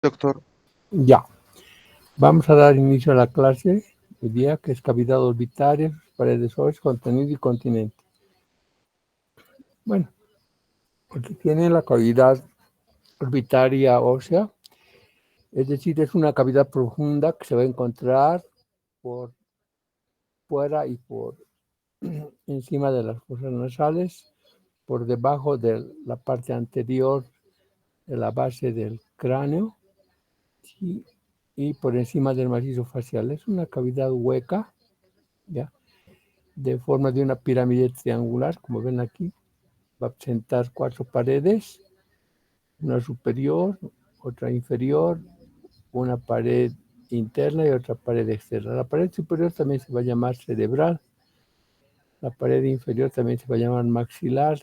Doctor. Ya. Vamos a dar inicio a la clase hoy día, que es cavidad orbitaria, paredes óseas, contenido y continente. Bueno, aquí tiene la cavidad orbitaria ósea, es decir, es una cavidad profunda que se va a encontrar por fuera y por encima de las fosas nasales, por debajo de la parte anterior de la base del cráneo y por encima del macizo facial. Es una cavidad hueca, ¿ya?, de forma de una pirámide triangular, como ven aquí. Va a presentar 4 paredes, una superior, otra inferior, una pared interna y otra pared externa. La pared superior también se va a llamar cerebral, la pared inferior también se va a llamar maxilar,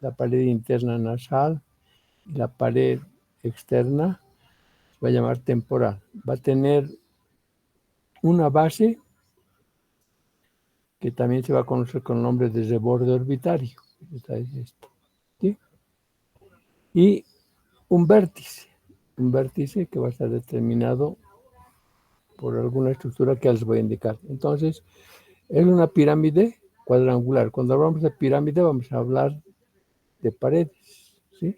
la pared interna nasal y la pared externa se va a llamar temporal. Va a tener una base que también se va a conocer con el nombre de borde orbitario. Esta es esto, ¿sí? Y un vértice que va a estar determinado por alguna estructura que les voy a indicar. Entonces, es una pirámide cuadrangular. Cuando hablamos de pirámide vamos a hablar de paredes, ¿sí?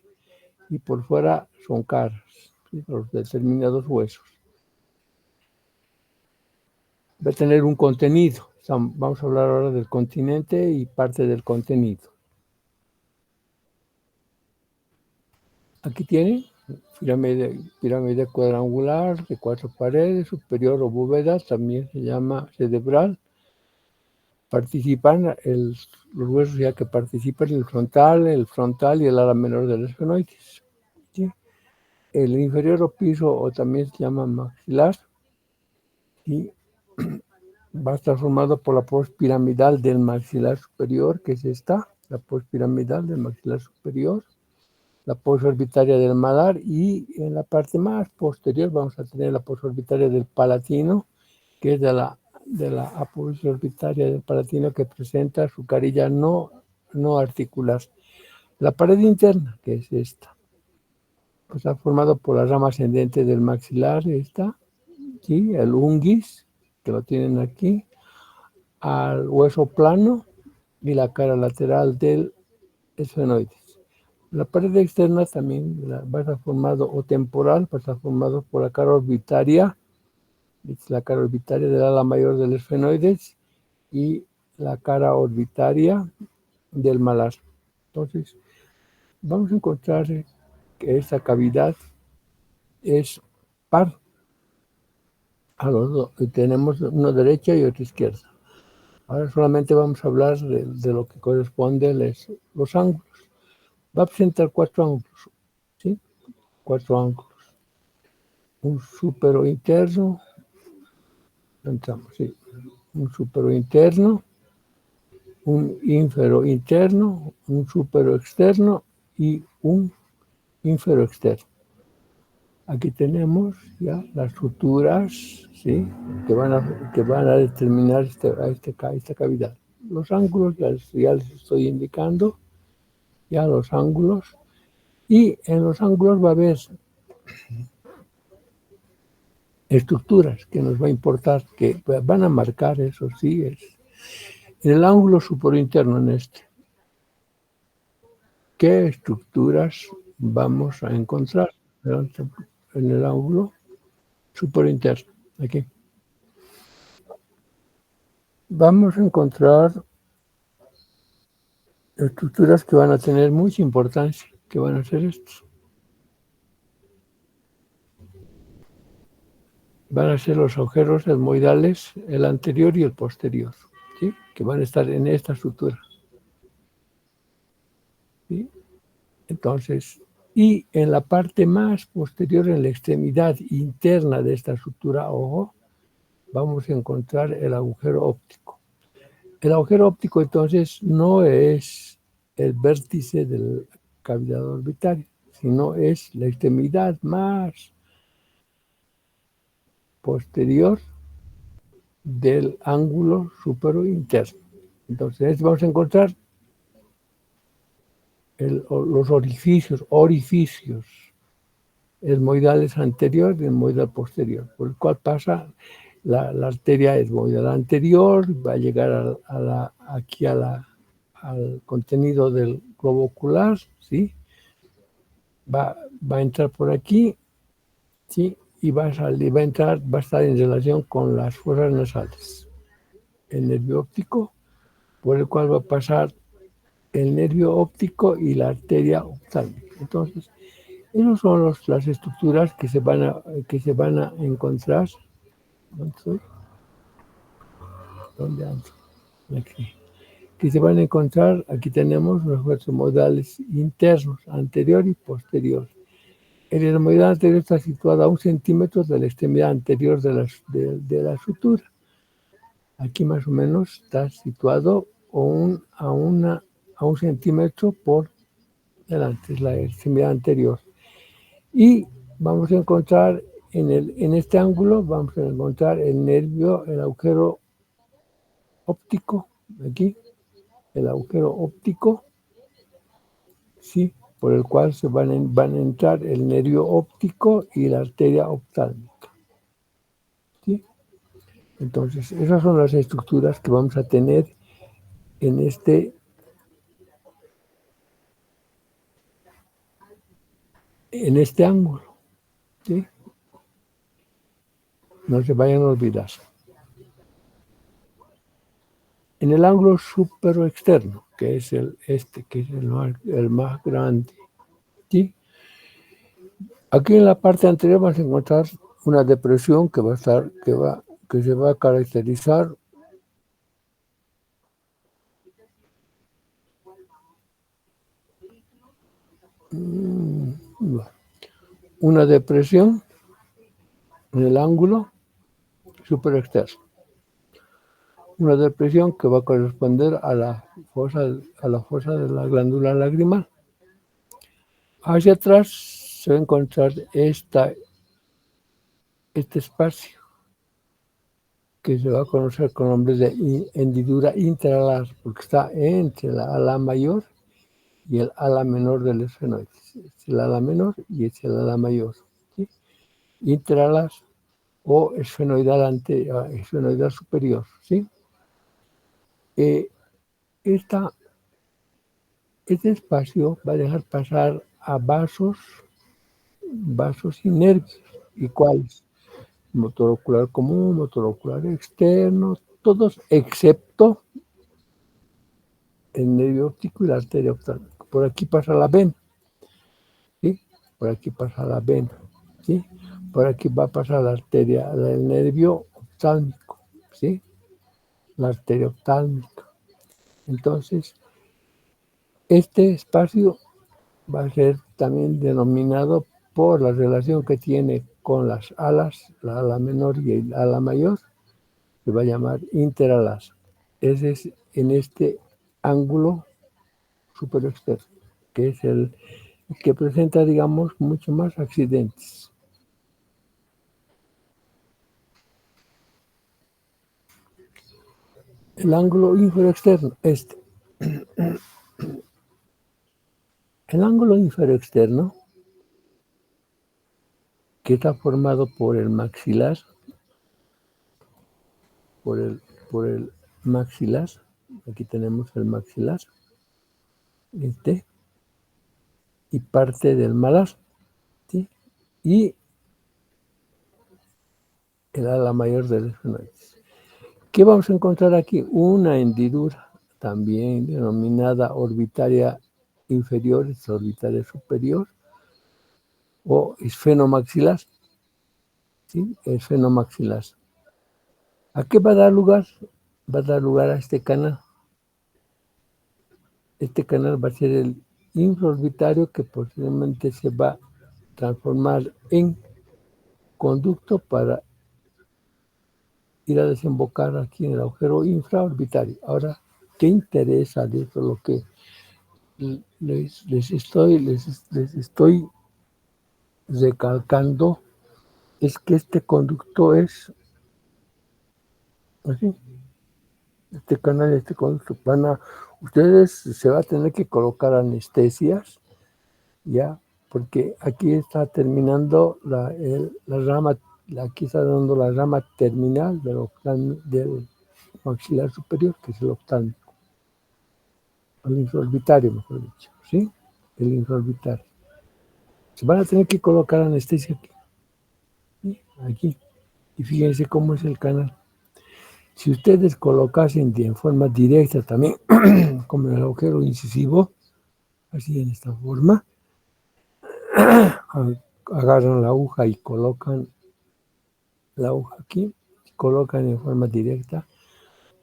Y por fuera son caras, ¿sí?, los determinados huesos. Va a tener un contenido. Vamos a hablar ahora del continente y parte del contenido. Aquí tiene pirámide cuadrangular de 4 paredes, superior o bóveda, también se llama cerebral. Participan los huesos ya que participan el frontal y el ala menor del esfenoides, ¿sí? El inferior o piso, o también se llama maxilar, y va a estar formado por la postpiramidal del maxilar superior, que es esta, la postpiramidal del maxilar superior, la postorbitaria del malar, y en la parte más posterior vamos a tener la postorbitaria del palatino, que es de la apófisis orbitaria del palatino, que presenta su carilla no articular. La pared interna, que es esta, pues está formado por la rama ascendente del maxilar, esta, ¿sí?, el unguis, que lo tienen aquí, al hueso plano y la cara lateral del esfenoides. La pared externa también va a estar formado, o temporal, va a estar formado por la cara orbitaria, la cara orbitaria del ala mayor del esfenoides y la cara orbitaria del malar. Entonces, vamos a encontrar que esta cavidad es par a los dos. Tenemos una derecha y otra izquierda. Ahora solamente vamos a hablar de lo que corresponde a los ángulos. Va a presentar 4 ángulos, ¿sí? 4 ángulos. Un súpero interno, entramos, sí. Un súpero interno, un ínfero interno, un súpero externo y un ínfero externo. Aquí tenemos ya las suturas, ¿sí?, que van a determinar esta cavidad. Los ángulos ya les estoy indicando, ya los ángulos, y en los ángulos va a haber estructuras que nos va a importar, que van a marcar, eso sí, es el ángulo superinterno en este. ¿Qué estructuras vamos a encontrar en el ángulo superinterno? Aquí vamos a encontrar estructuras que van a tener mucha importancia, que van a ser estos. Van a ser los agujeros etmoidales, el anterior y el posterior, ¿sí?, que van a estar en esta estructura, ¿sí? Entonces, y en la parte más posterior, en la extremidad interna de esta estructura, ojo, vamos a encontrar el agujero óptico. El agujero óptico, entonces, no es el vértice de la cavidad orbitaria, sino es la extremidad más posterior del ángulo superinterno. Entonces vamos a encontrar los orificios esmoidal es anterior y esmoidal posterior, por el cual pasa la arteria esmoidal anterior, va a llegar aquí al contenido del globo ocular, ¿sí? Va a entrar por aquí, ¿sí? Y va a salir, va a estar en relación con las fosas nasales. El nervio óptico, por el cual va a pasar el nervio óptico y la arteria oftálmica. Entonces, esas son las estructuras que se van a encontrar. ¿Dónde estoy? ¿Dónde ando? Aquí. Que se van a encontrar, aquí tenemos los huesos modales internos, anterior y posterior. El esmoidal anterior está situado a 1 centímetro de la extremidad anterior de la sutura. Aquí más o menos está situado a 1 centímetro por delante, es la extremidad anterior. Y vamos a encontrar en este ángulo, vamos a encontrar el nervio, el agujero óptico, aquí, el agujero óptico, sí, por el cual van a entrar el nervio óptico y la arteria oftálmica. ¿Sí? Entonces, esas son las estructuras que vamos a tener en este ángulo. ¿Sí? No se vayan a olvidar. En el ángulo superoexterno, que es que es el más grande. ¿Sí? Aquí en la parte anterior vamos a encontrar una depresión que se va a caracterizar una depresión en el ángulo superexterno. Una depresión que va a corresponder a la fosa de la glándula lagrimal. Hacia atrás se va a encontrar este espacio que se va a conocer con nombre de hendidura intraalar, porque está entre la ala mayor y el ala menor del esfenoide. Es el ala menor y es el ala mayor. ¿Sí? Intraalar o esfenoidal superior. ¿Sí? Este espacio va a dejar pasar a vasos y nervios. ¿Y cuáles? Motor ocular común, motor ocular externo, todos excepto el nervio óptico y la arteria oftálmica. Por aquí pasa la vena, ¿sí? Por aquí pasa la vena, ¿sí? Por aquí va a pasar la arteria, el nervio oftálmico, ¿sí? La arteria oftálmica. Entonces, este espacio va a ser también denominado por la relación que tiene con las alas, la ala menor y el ala mayor, se va a llamar interalas. Ese es en este ángulo superexterno, que es el que presenta, digamos, mucho más accidentes. El ángulo inferoexterno, el ángulo inferoexterno, que está formado por el maxilar, por el maxilar, aquí tenemos el maxilar, y parte del malar, ¿sí? Y el ala mayor del esfenoide. ¿Qué vamos a encontrar aquí? Una hendidura, también denominada orbitaria inferior, orbitaria superior, o esfenomaxilar, ¿sí? Esfenomaxilar. ¿A qué va a dar lugar? Va a dar lugar a este canal. Este canal va a ser el infraorbitario que posteriormente se va a transformar en conducto para ir a desembocar aquí en el agujero infraorbitario. Ahora, ¿qué interesa de esto? Lo que les estoy recalcando es que este conducto es así. Este canal, este conducto, ustedes se va a tener que colocar anestesias, ya, porque aquí está terminando la rama, aquí está dando la rama terminal del maxilar superior, que es el oftálmico, el infraorbitario, mejor dicho, ¿sí? El infraorbitario. Se van a tener que colocar anestesia aquí, ¿sí? Aquí, y fíjense cómo es el canal. Si ustedes colocasen en forma directa también, como el agujero incisivo, así en esta forma, agarran la aguja y colocan la aguja aquí, colocan en forma directa,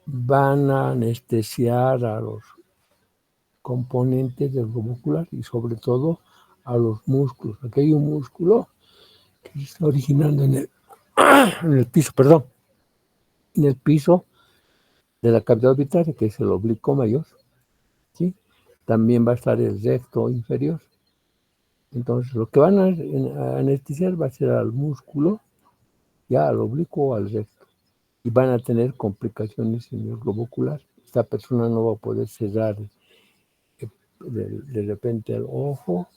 van a anestesiar a los componentes del globo ocular y sobre todo a los músculos. Aquí hay un músculo que se está originando en el piso, perdón, en el piso de la cavidad orbitaria, que es el oblicuo mayor, ¿sí? También va a estar el recto inferior. Entonces, lo que van a anestesiar va a ser al músculo, ya al oblicuo o al recto. Y van a tener complicaciones en el globo ocular. Esta persona no va a poder cerrar de repente el ojo,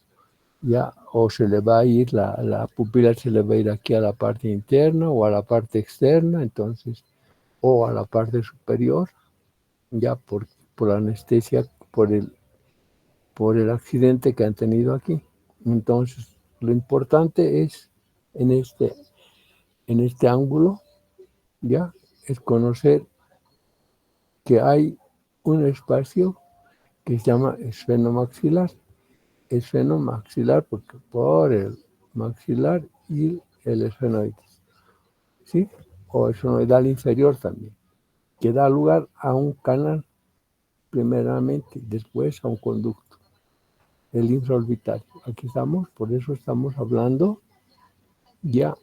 ya, o se le va a ir, la pupila se le va a ir aquí a la parte interna o a la parte externa, entonces, o a la parte superior, ya por la anestesia, por el accidente que han tenido aquí. Entonces, lo importante es en este ángulo, ya, es conocer que hay un espacio que se llama esfenomaxilar. Esfenomaxilar porque por el maxilar y el esfenoides, ¿sí? O esfenoidal inferior también, que da lugar a un canal primeramente, después a un conducto, el infraorbitario. Aquí estamos, por eso estamos hablando ya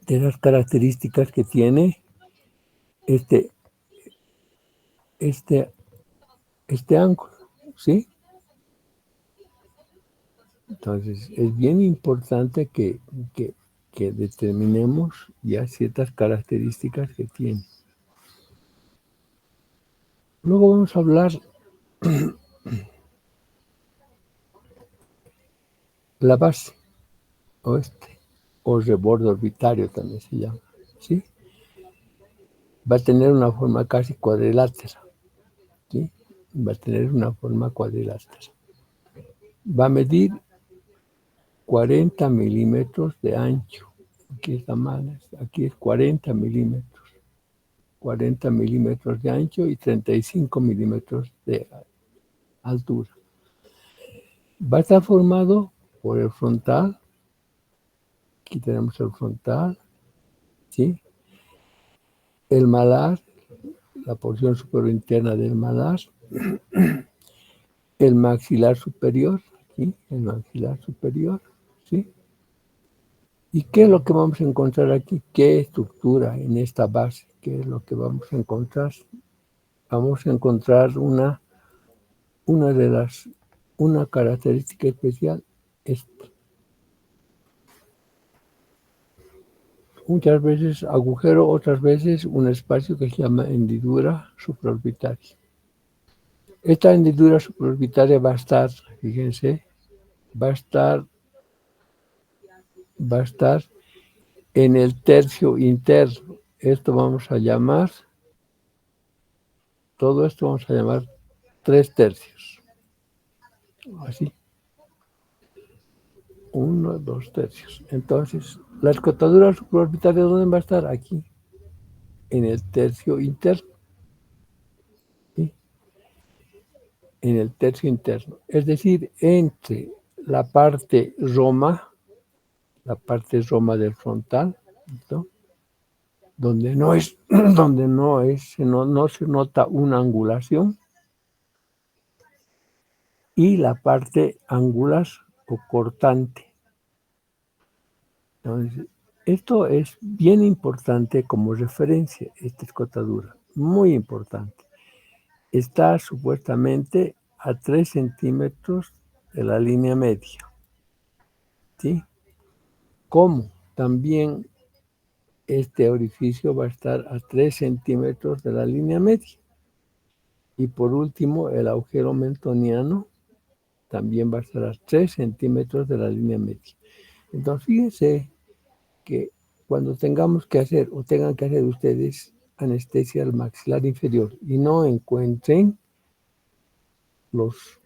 de las características que tiene este, este, este ángulo, ¿sí? Entonces, es bien importante que determinemos ya ciertas características que tiene. Luego vamos a hablar la base, o rebordo orbitario también se llama, ¿sí? Va a tener una forma casi cuadrilátera, ¿sí? Va a tener una forma cuadrilátera. Va a medir 40 milímetros de ancho. Aquí está mal, aquí es 40 milímetros. 40 milímetros de ancho y 35 milímetros de altura. Va a estar formado por el frontal. Aquí tenemos el frontal, ¿sí? El malar, la porción superior interna del malar, el maxilar superior, ¿sí? El maxilar superior, ¿sí? ¿Y qué es lo que vamos a encontrar aquí? ¿Qué estructura en esta base? ¿Qué es lo que vamos a encontrar? Vamos a encontrar una característica especial. Muchas veces agujero, otras veces un espacio que se llama hendidura supraorbitaria. Esta hendidura supraorbitaria va a estar, fíjense, va a estar en el tercio interno. Todo esto vamos a llamar 3/3. Así. 1, 2/3. Entonces, la escotadura supraorbitaria, ¿dónde va a estar? Aquí, en el tercio interno. ¿Sí? En el tercio interno. Es decir, entre la parte roma del frontal, ¿no? Donde no se nota una angulación, y la parte angular o cortante. Entonces, esto es bien importante como referencia, esta escotadura, muy importante. Está supuestamente a 3 centímetros de la línea media, ¿sí? Como también este orificio va a estar a 3 centímetros de la línea media. Y por último, el agujero mentoniano también va a estar a 3 centímetros de la línea media. Entonces, fíjense que cuando tengamos que hacer o tengan que hacer ustedes anestesia al maxilar inferior y no encuentren los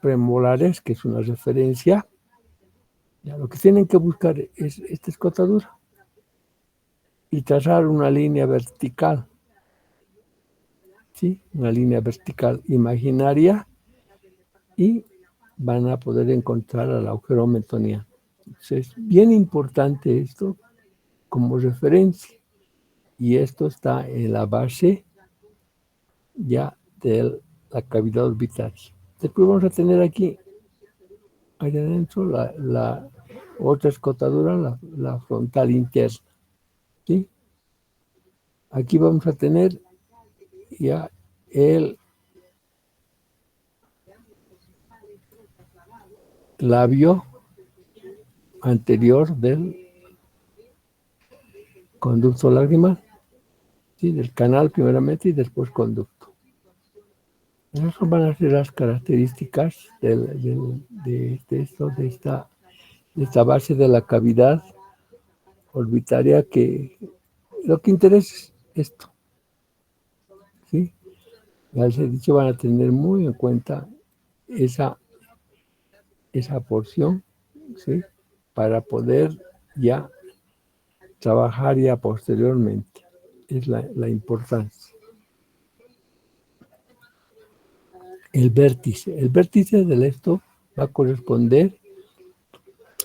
premolares, que es una referencia, ya lo que tienen que buscar es esta escotadura y trazar una línea vertical, ¿sí? Una línea vertical imaginaria y van a poder encontrar al agujero metoniano. Entonces, es bien importante esto como referencia y esto está en la base ya de la cavidad orbitaria. Después vamos a tener aquí, allá adentro, la otra escotadura, la frontal interna, ¿sí? Aquí vamos a tener ya el labio anterior del conducto lagrimal, ¿sí? Del canal primeramente y después conducto. Esas van a ser las características de esta base de la cavidad orbitaria, que lo que interesa es esto, ¿sí? Ya les he dicho, van a tener muy en cuenta esa porción, ¿sí? Para poder ya trabajar ya posteriormente. Es la importancia. El vértice del esto va a corresponder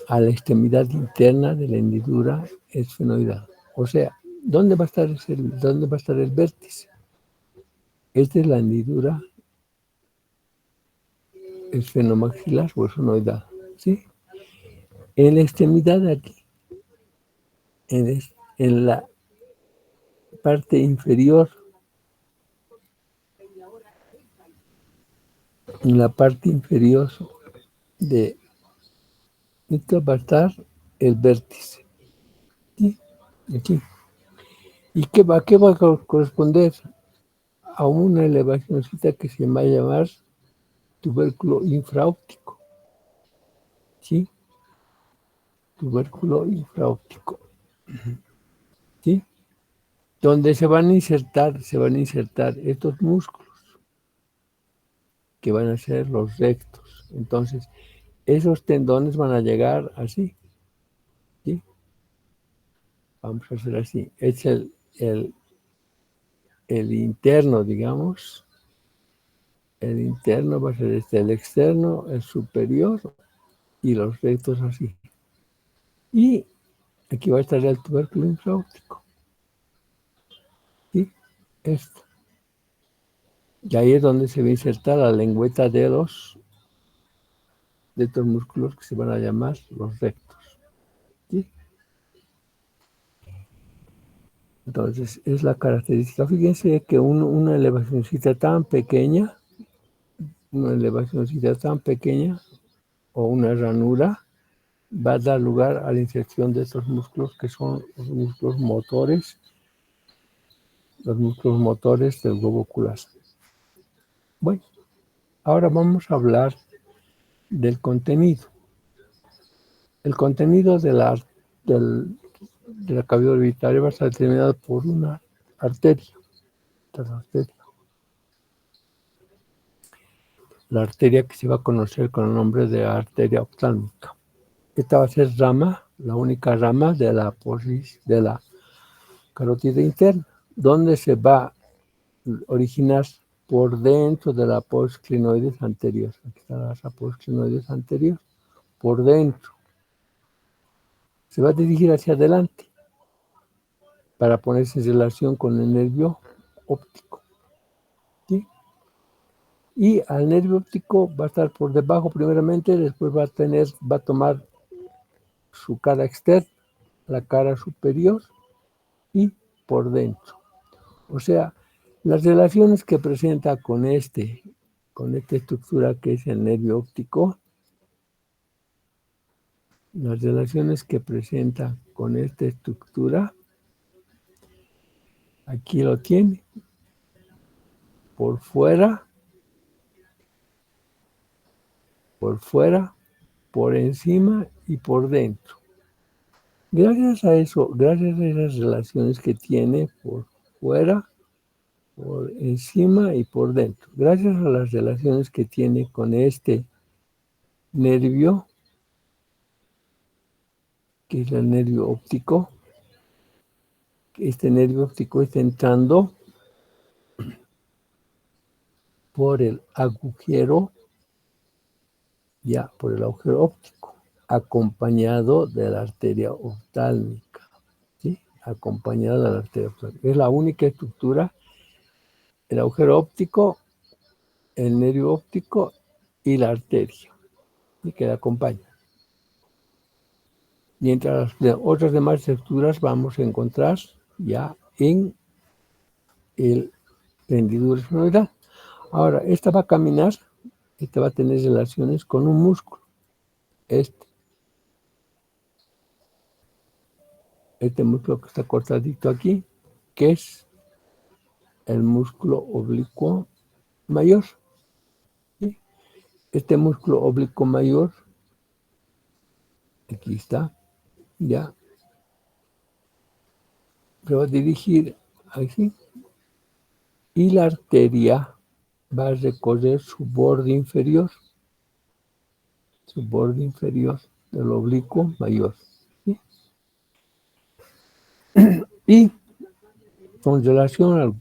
a la extremidad interna de la hendidura esfenoidal. O sea, ¿dónde va a estar el vértice? Esta es la hendidura esfenomaxilar o esfenoidal, ¿sí? En la extremidad de aquí, en la parte inferior, de esto va a estar el vértice, ¿sí? Aquí. ¿Y qué va a corresponder? A una elevacióncita que se va a llamar tubérculo infraóptico, ¿sí? Tubérculo infraóptico, ¿sí? Donde se van a insertar estos músculos, que van a ser los rectos. Entonces, esos tendones van a llegar así, ¿sí? Vamos a hacer así. Es el interno, digamos. El interno va a ser el externo, el superior y los rectos así. Y aquí va a estar el tubérculo infraóptico, ¿sí? Esto. Y ahí es donde se va a insertar la lengüeta de estos músculos que se van a llamar los rectos, ¿sí? Entonces, es la característica. Fíjense que una elevacióncita tan pequeña, o una ranura va a dar lugar a la inserción de estos músculos, que son los músculos motores del globo ocular. Bueno, ahora vamos a hablar del contenido. El contenido de la cavidad orbitaria va a estar determinado por una arteria. La arteria que se va a conocer con el nombre de arteria oftálmica. Esta va a ser la única rama de la carótida interna, donde se va a originar por dentro de la apófisis clinoides anterior. Aquí está la apófisis clinoides anterior, por dentro. Se va a dirigir hacia adelante para ponerse en relación con el nervio óptico, ¿sí? Y al nervio óptico va a estar por debajo primeramente, después va a tomar su cara externa, la cara superior y por dentro. O sea, las relaciones que presenta con esta estructura que es el nervio óptico, las relaciones que presenta con esta estructura, aquí lo tiene, por fuera por fuera, por encima y por dentro. Gracias a eso, gracias a esas relaciones que tiene por fuera, por encima y por dentro, gracias a las relaciones que tiene con este nervio, que es el nervio óptico, este nervio óptico está entrando por el agujero, por el agujero óptico, acompañado de la arteria oftálmica, ¿sí? Acompañado de la arteria oftálmica. Es la única estructura, el agujero óptico, el nervio óptico y la arteria, y que la acompaña. Mientras las otras demás estructuras vamos a encontrar ya en el hendidura esfenoidal. Ahora, esta va a caminar, esta va a tener relaciones con un músculo. Este músculo que está cortadito aquí, que es el músculo oblicuo mayor. ¿Sí? Este músculo oblicuo mayor, aquí está, ya, se va a dirigir así, y la arteria va a recorrer su borde inferior del oblicuo mayor. ¿Sí? Y con relación al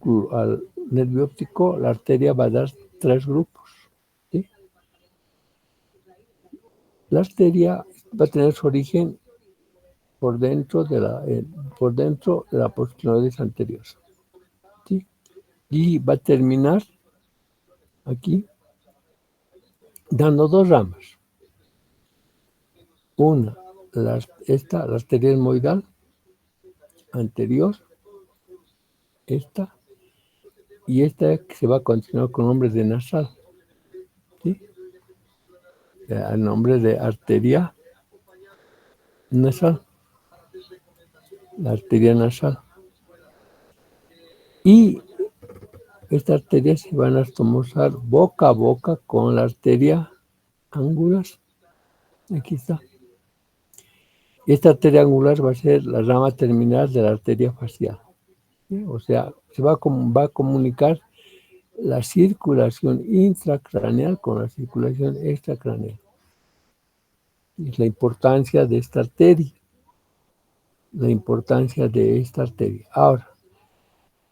nervio óptico, la arteria va a dar 3 grupos. ¿Sí? La arteria va a tener su origen por dentro de la posteriores anterior. ¿Sí? Y va a terminar aquí dando 2 ramas. Una, la arteria etmoidal anterior, esta, y esta que se va a continuar con nombre de nasal. ¿Sí? El nombre de arteria nasal. La arteria nasal. Y estas arterias se van a tomar boca a boca con la arteria angular. Aquí está. Esta arteria angular va a ser la rama terminal de la arteria facial. ¿Sí? O sea, se va a comunicar la circulación intracraneal con la circulación extracraneal. Es la importancia de esta arteria. Ahora,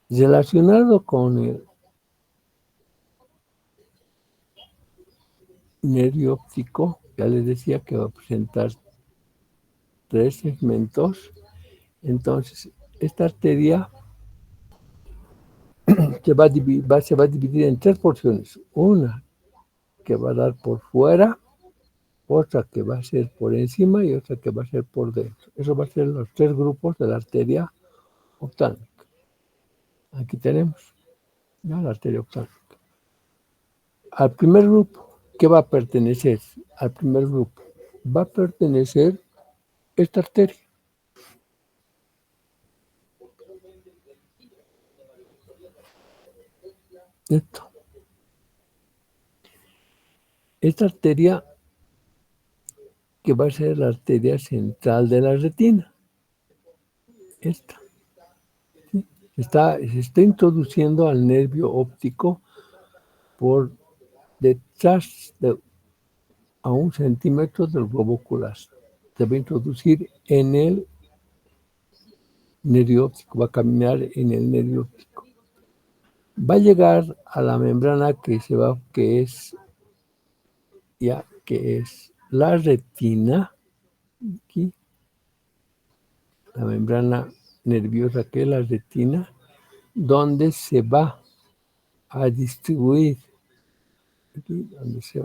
relacionado con el nervio óptico, ya les decía que va a presentar 3 segmentos. Entonces, esta arteria se va a dividir en 3 porciones. Una que va a dar por fuera, otra que va a ser por encima y otra que va a ser por dentro. Eso va a ser los 3 grupos de la arteria oftálmica. Aquí tenemos ya la arteria oftálmica. Al primer grupo, ¿qué va a pertenecer? Al primer grupo va a pertenecer esta arteria. Esto. Esta arteria que va a ser la arteria central de la retina. Esta. ¿Sí? Se está introduciendo al nervio óptico por detrás a 1 centímetro del globo ocular. Se va a introducir en el nervio óptico, va a caminar en el nervio óptico. Va a llegar a la membrana que es la retina, aquí, la membrana nerviosa que es la retina, donde se va a distribuir, aquí, donde se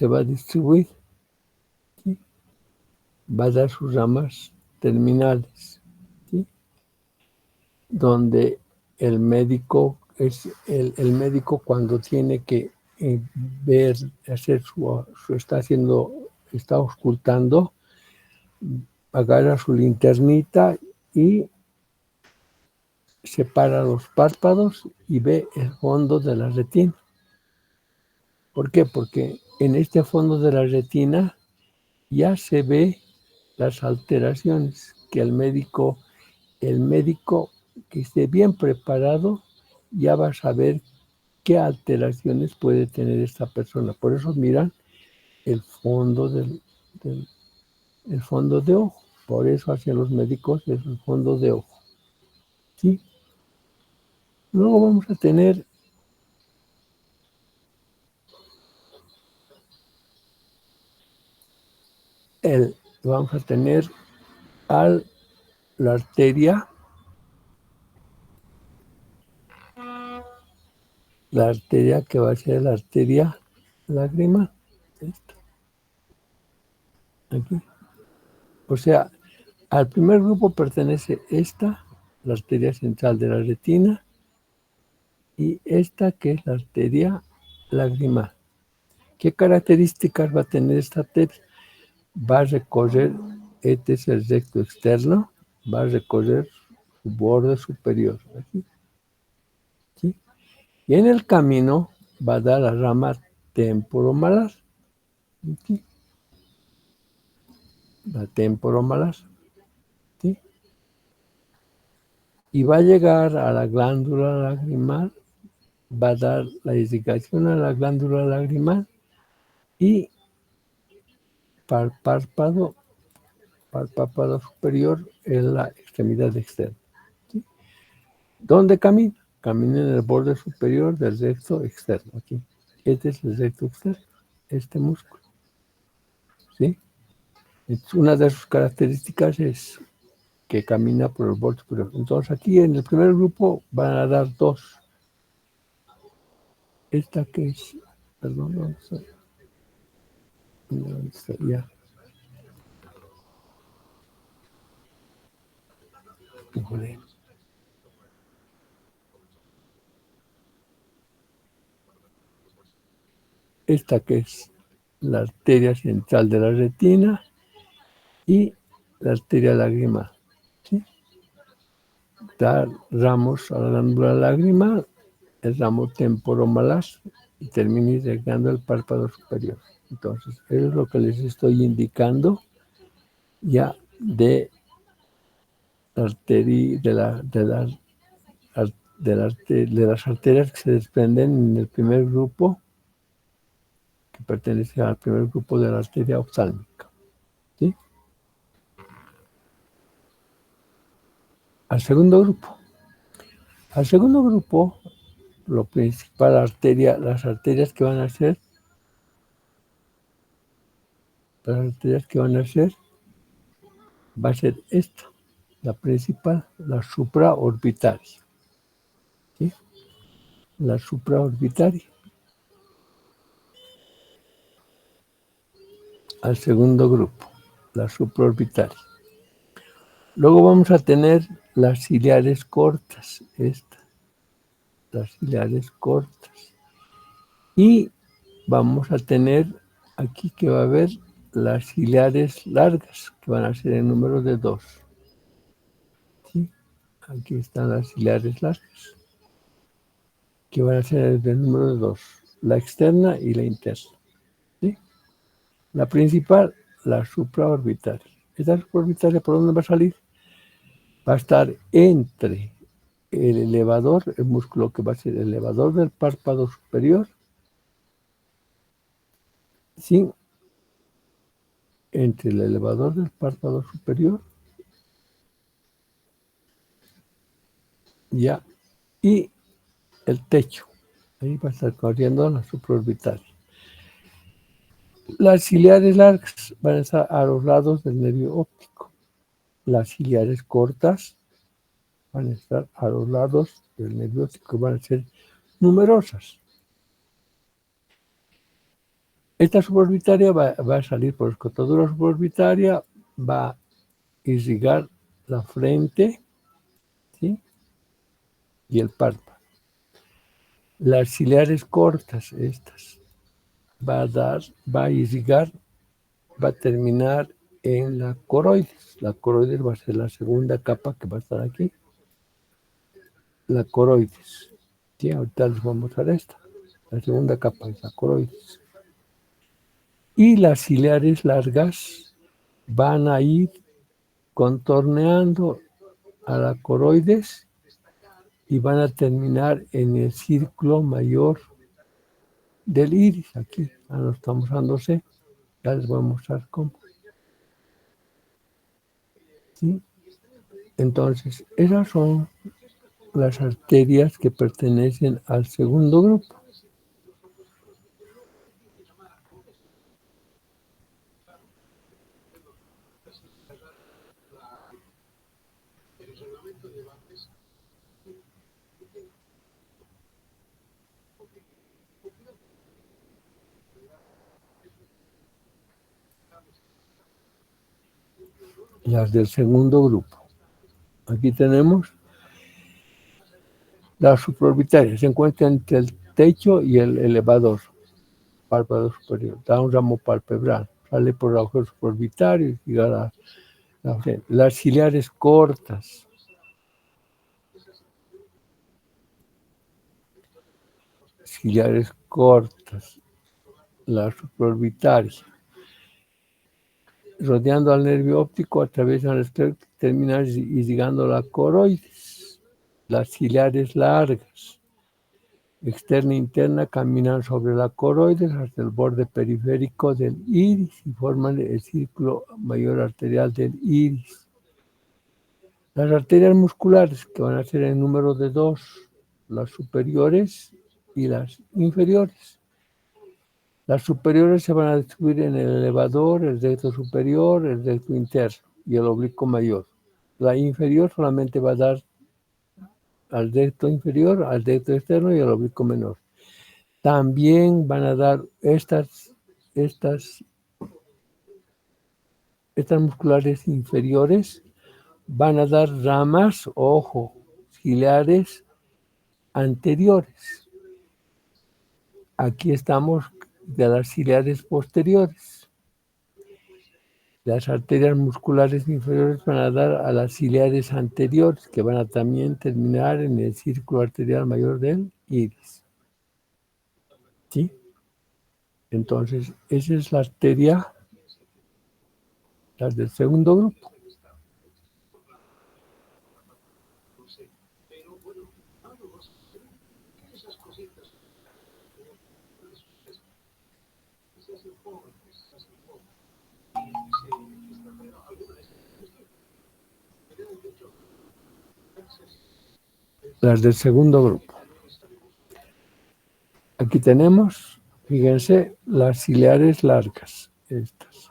va a distribuir, ¿sí? Va a dar sus ramas terminales, ¿sí? Donde el médico cuando tiene que está auscultando, agarra su linternita y separa los párpados y ve el fondo de la retina. ¿Por qué? Porque en este fondo de la retina ya se ve las alteraciones que el médico que esté bien preparado ya va a saber qué alteraciones puede tener esta persona. Por eso miran el fondo el fondo de ojo. Por eso hacen los médicos el fondo de ojo. ¿Sí? Luego vamos a tener vamos a tener la arteria que va a ser la arteria lagrimal. Esta, aquí. O sea, al primer grupo pertenece esta, la arteria central de la retina, y esta que es la arteria lagrimal. ¿Qué características va a tener esta arteria? Va a recorrer, este es el recto externo, va a recorrer su borde superior. Aquí, ¿sí? Y en el camino va a dar la rama temporomalar. Aquí, la temporomalar. ¿Sí? Y va a llegar a la glándula lagrimal, va a dar la irrigación a la glándula lagrimal y para el párpado superior en la extremidad externa. ¿Sí? ¿Dónde camina? Camina en el borde superior del recto externo. Aquí. Este es el recto externo, este músculo. ¿Sí? Una de sus características es que camina por el borde superior. Entonces aquí en el primer grupo van a dar dos. Esta que es, perdón, ¿dónde está? Ya. Híjole. Esta que es la arteria central de la retina y la arteria lagrimal. ¿Sí? Da ramos a la glándula lagrimal, el ramo temporomalar y termina irrigando el párpado superior. Entonces, eso es lo que les estoy indicando ya de arteria, de las arterias que se desprenden en el primer grupo, que pertenece al primer grupo de la arteria oftálmica. ¿Sí? Al segundo grupo. Al segundo grupo, lo principal, las arterias que van a ser, va a ser esta, la principal, la supraorbitaria. ¿Sí? La supraorbitaria. Al segundo grupo, la supraorbitaria. Luego vamos a tener las ciliares cortas, las ciliares cortas. Y vamos a tener aquí que va a haber las ciliares largas, que van a ser en número de 2. ¿Sí? Aquí están las ciliares largas, que van a ser del número de 2, la externa y la interna. ¿Sí? La principal, la supraorbitaria. ¿Esta supraorbitaria por dónde va a salir? Va a estar entre el elevador, el músculo que va a ser el elevador del párpado superior, ¿sí? Entre el elevador del párpado superior, ya, y el techo. Ahí va a estar corriendo la supraorbitaria. Las ciliares largas van a estar a los lados del nervio óptico. Las ciliares cortas van a estar a los lados del nervio óptico, van a ser numerosas. Esta suborbitaria va a salir por escotadura suborbitaria, va a irrigar la frente, ¿sí? Y el párpado. Las ciliares cortas, estas, va a irrigar, va a terminar en la coroides. La coroides va a ser la segunda capa que va a estar aquí. La coroides. ¿Sí? Ahorita les voy a mostrar esta. La segunda capa es la coroides. Y las ciliares largas van a ir contorneando a la coroides y van a terminar en el círculo mayor del iris. Aquí lo estamos usándose. Ya les voy a mostrar cómo. ¿Sí? Entonces, esas son las arterias que pertenecen al segundo grupo. Las del segundo grupo. Aquí tenemos las supraorbitarias. Se encuentran entre el techo y el elevador, párpado superior. Da un ramo palpebral. Sale por el agujero supraorbitario y llega a la frente. Las ciliares cortas. Ciliares cortas. La supraorbitaria. Rodeando al nervio óptico, atraviesan el esclerotis, terminan y llegando a la coroides. Las ciliares largas, externa e interna, caminan sobre la coroides hasta el borde periférico del iris y forman el círculo mayor arterial del iris. Las arterias musculares, que van a ser en número de 2, las superiores y las inferiores. Las superiores se van a distribuir en el elevador, el recto superior, el recto interno y el oblicuo mayor. La inferior solamente va a dar al recto inferior, al recto externo y al oblicuo menor. También van a dar estas musculares inferiores, van a dar ramas, ojo, ciliares anteriores. Aquí estamos de las ciliares posteriores. Las arterias musculares inferiores van a dar a las ciliares anteriores, que van a también terminar en el círculo arterial mayor del iris. ¿Sí? Entonces, esa es la arteria, las del segundo grupo. Las del segundo grupo. Aquí tenemos, fíjense, las ciliares largas, estas.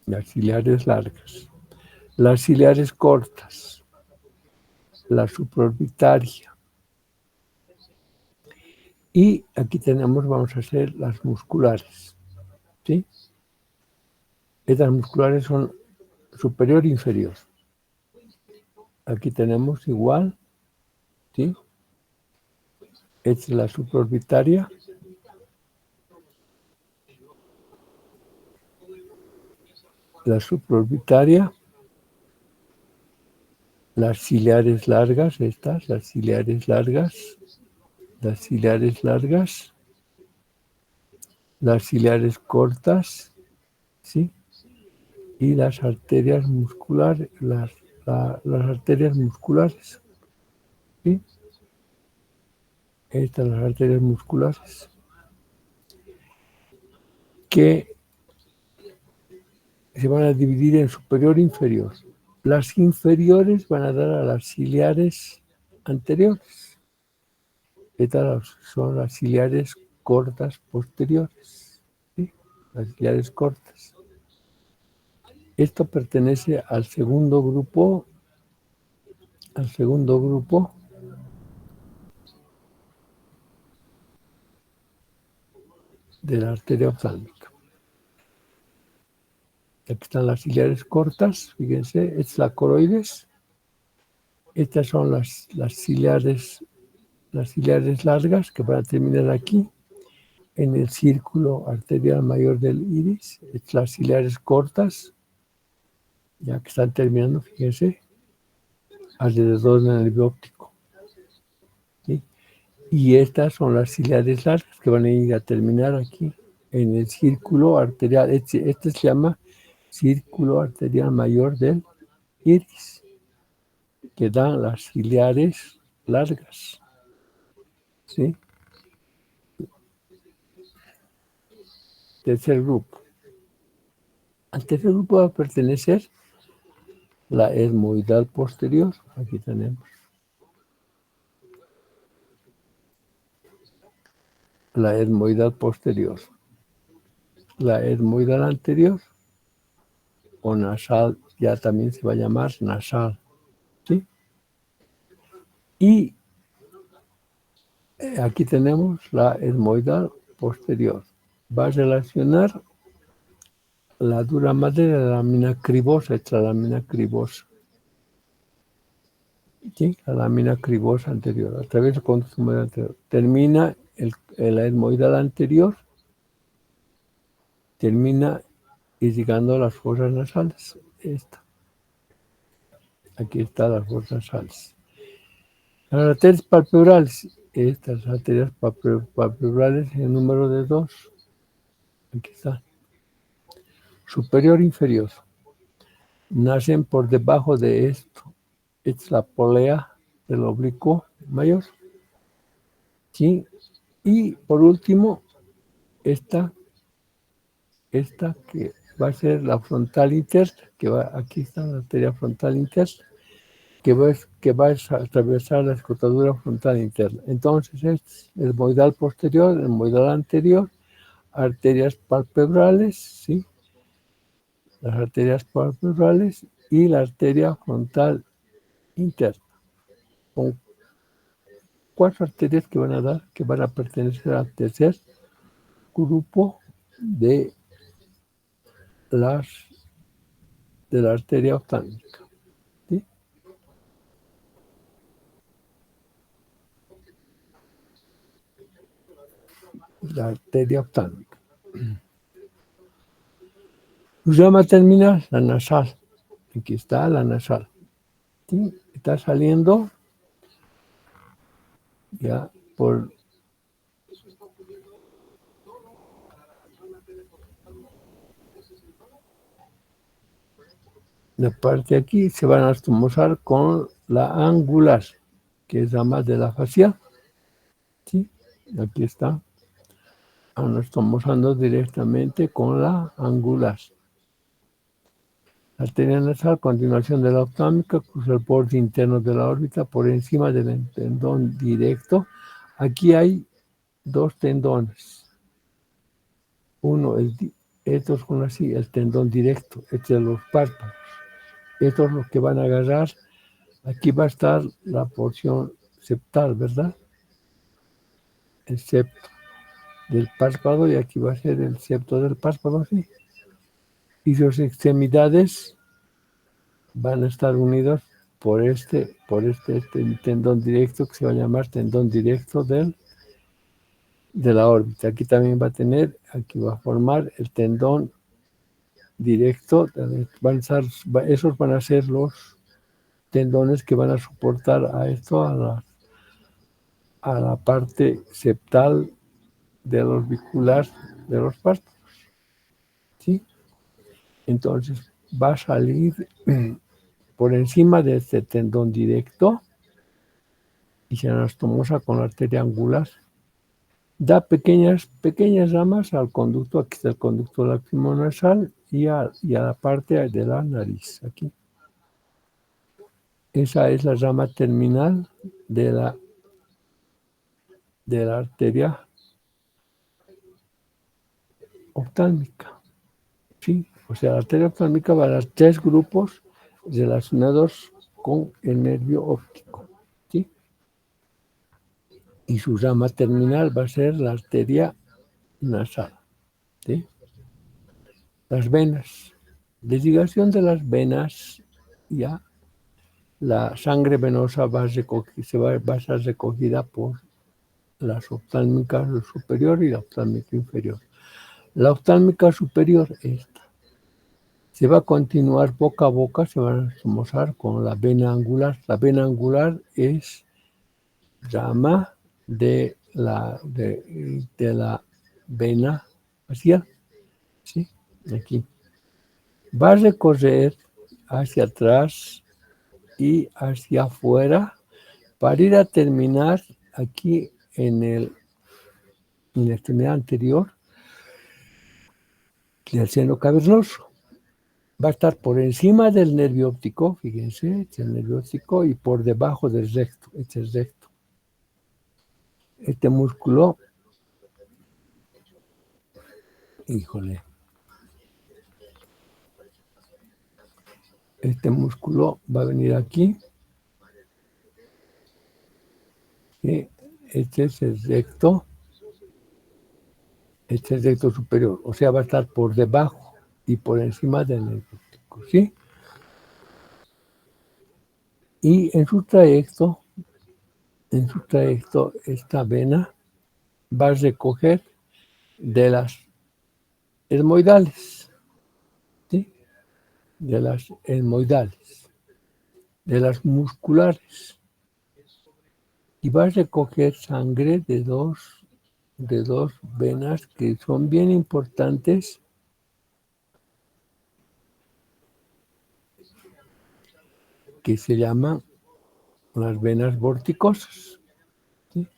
Las ciliares largas. Las ciliares cortas. La supraorbitaria. Y aquí tenemos, vamos a hacer las musculares. ¿Sí? Estas musculares son superior e inferior. Aquí tenemos igual, ¿sí? Esta es la supraorbitaria. La supraorbitaria. Las ciliares largas, estas, las ciliares largas. Las ciliares largas. Las ciliares cortas, ¿sí? Y las arterias musculares, las arterias musculares, ¿sí? Estas son las arterias musculares que se van a dividir en superior e inferior. Las inferiores van a dar a las ciliares anteriores. Estas son las ciliares cortas posteriores, ¿sí? Las ciliares cortas. Esto pertenece al segundo grupo de la arteria oftálmica. Aquí están las ciliares cortas, fíjense, es la coroides. Estas son las ciliares largas que van a terminar aquí, en el círculo arterial mayor del iris. Las ciliares cortas, ya que están terminando, fíjense, alrededor del nervio óptico. ¿Sí? Y estas son las ciliares largas que van a ir a terminar aquí en el círculo arterial. Este se llama círculo arterial mayor del iris, que dan las ciliares largas. ¿Sí? Tercer grupo. Al tercer grupo va a pertenecer la etmoidal posterior. Aquí tenemos la etmoidal posterior. La etmoidal anterior o nasal, ya también se va a llamar nasal. ¿Sí? Y aquí tenemos la etmoidal posterior. Va a relacionar la dura madera de la lámina cribosa, esta lámina cribosa. ¿Sí? La lámina cribosa anterior, a través del conducto madera anterior. Termina la etmoidal anterior, termina llegando a las fosas nasales. Aquí están las fosas nasales. Las arterias palpebrales, estas arterias palpebrales en número de 2. Aquí está. Superior e inferior. Nacen por debajo de esto. Esta es la polea del oblicuo mayor. ¿Sí? Y por último, esta que va a ser la frontal interna, aquí está la arteria frontal interna, que va a atravesar la escotadura frontal interna. Entonces es el etmoidal posterior, el etmoidal anterior, arterias palpebrales, ¿sí? Las arterias palpebrales y la arteria frontal interna. Con 4 arterias que van a pertenecer al tercer grupo de la arteria oftálmica. ¿Sí? La arteria oftálmica. Su rama terminal, la nasal. Aquí está la nasal. ¿Sí? Está saliendo ya por la parte de aquí, se van a estomosar con la angular, que es rama de la facial. ¿Sí? Aquí está. Estomosando directamente con la angular. La arteria nasal, continuación de la oftálmica, cruza el borde interno de la órbita por encima del tendón directo. Aquí hay 2 tendones. Uno, estos son así, el tendón directo, este de los párpados. Estos los que van a agarrar. Aquí va a estar la porción septal, ¿verdad? El septo del párpado, y aquí va a ser el septo del párpado, sí. Y sus extremidades van a estar unidos por este tendón directo, que se va a llamar tendón directo de la órbita. Aquí también va a tener, aquí va a formar el tendón directo. Esos van a ser los tendones que van a soportar a esto, a la parte septal del orbicular de los párpados. ¿Sí? Entonces va a salir por encima de este tendón directo y se anastomosa con la arteria angular. Da pequeñas ramas al conducto, aquí está el conducto lacrimonasal y a la parte de la nariz, aquí. Esa es la rama terminal de la arteria oftálmica. ¿Sí? O sea, la arteria oftálmica va a dar 3 grupos relacionados con el nervio óptico. ¿Sí? Y su rama terminal va a ser la arteria nasal. ¿Sí? Las venas. Desligación de las venas, ya. La sangre venosa va a ser recogida por las oftálmicas superior y la oftálmica inferior. La oftálmica superior, esta, se va a continuar boca a boca, se van a somozar con la vena angular. La vena angular es rama de la vena facial, ¿sí? Aquí. Va a recorrer hacia atrás y hacia afuera para ir a terminar aquí en la extremidad anterior del seno cavernoso. Va a estar por encima del nervio óptico, fíjense, este es el nervio óptico, y por debajo del recto, este es recto. Este músculo, híjole, este músculo va a venir aquí, y este es el recto superior, o sea, va a estar por debajo y por encima del nervio óptico, ¿sí? Y en su trayecto, esta vena va a recoger de las etmoidales, ¿sí? De las etmoidales, de las musculares, y va a recoger sangre de dos venas que son bien importantes, que se llaman las venas vorticosas, ¿sí?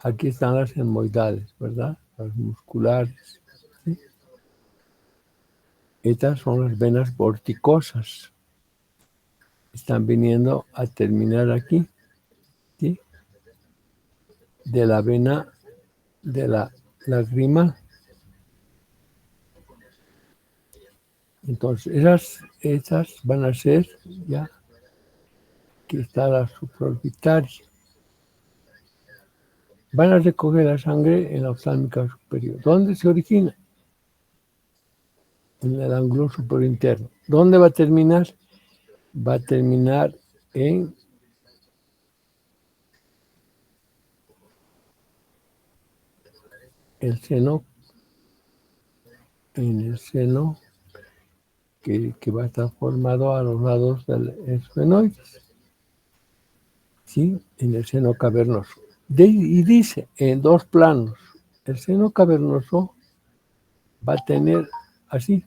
Aquí están las etmoidales, ¿verdad? Las musculares, ¿sí? Estas son las venas vorticosas. Están viniendo a terminar aquí, ¿sí? De la vena de la lagrimal. Entonces, esas van a ser, ya que está la supraorbitaria, van a recoger la sangre en la oftálmica superior. ¿Dónde se origina? En el ángulo superior interno. ¿Dónde va a terminar? Va a terminar en el seno, que va a estar formado a los lados del esfenoides, ¿sí? En el seno cavernoso. Y dice, en dos planos, el seno cavernoso va a tener así,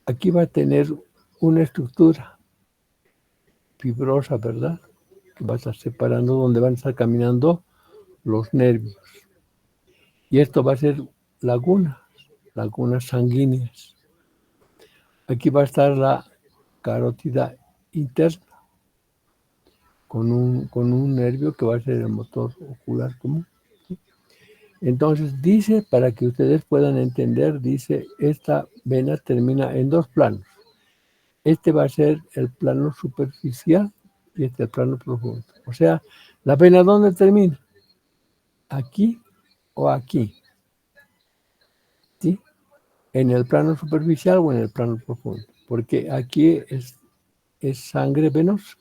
aquí va a tener una estructura fibrosa, ¿verdad? Que va a estar separando donde van a estar caminando los nervios. Y esto va a ser lagunas sanguíneas. Aquí va a estar la carótida interna, con un nervio que va a ser el motor ocular común. Entonces dice, para que ustedes puedan entender, dice, esta vena termina en dos planos. Este va a ser el plano superficial y este el plano profundo. O sea, ¿la vena dónde termina? ¿Aquí o aquí? ¿Sí? ¿En el plano superficial o en el plano profundo? Porque aquí es sangre venosa.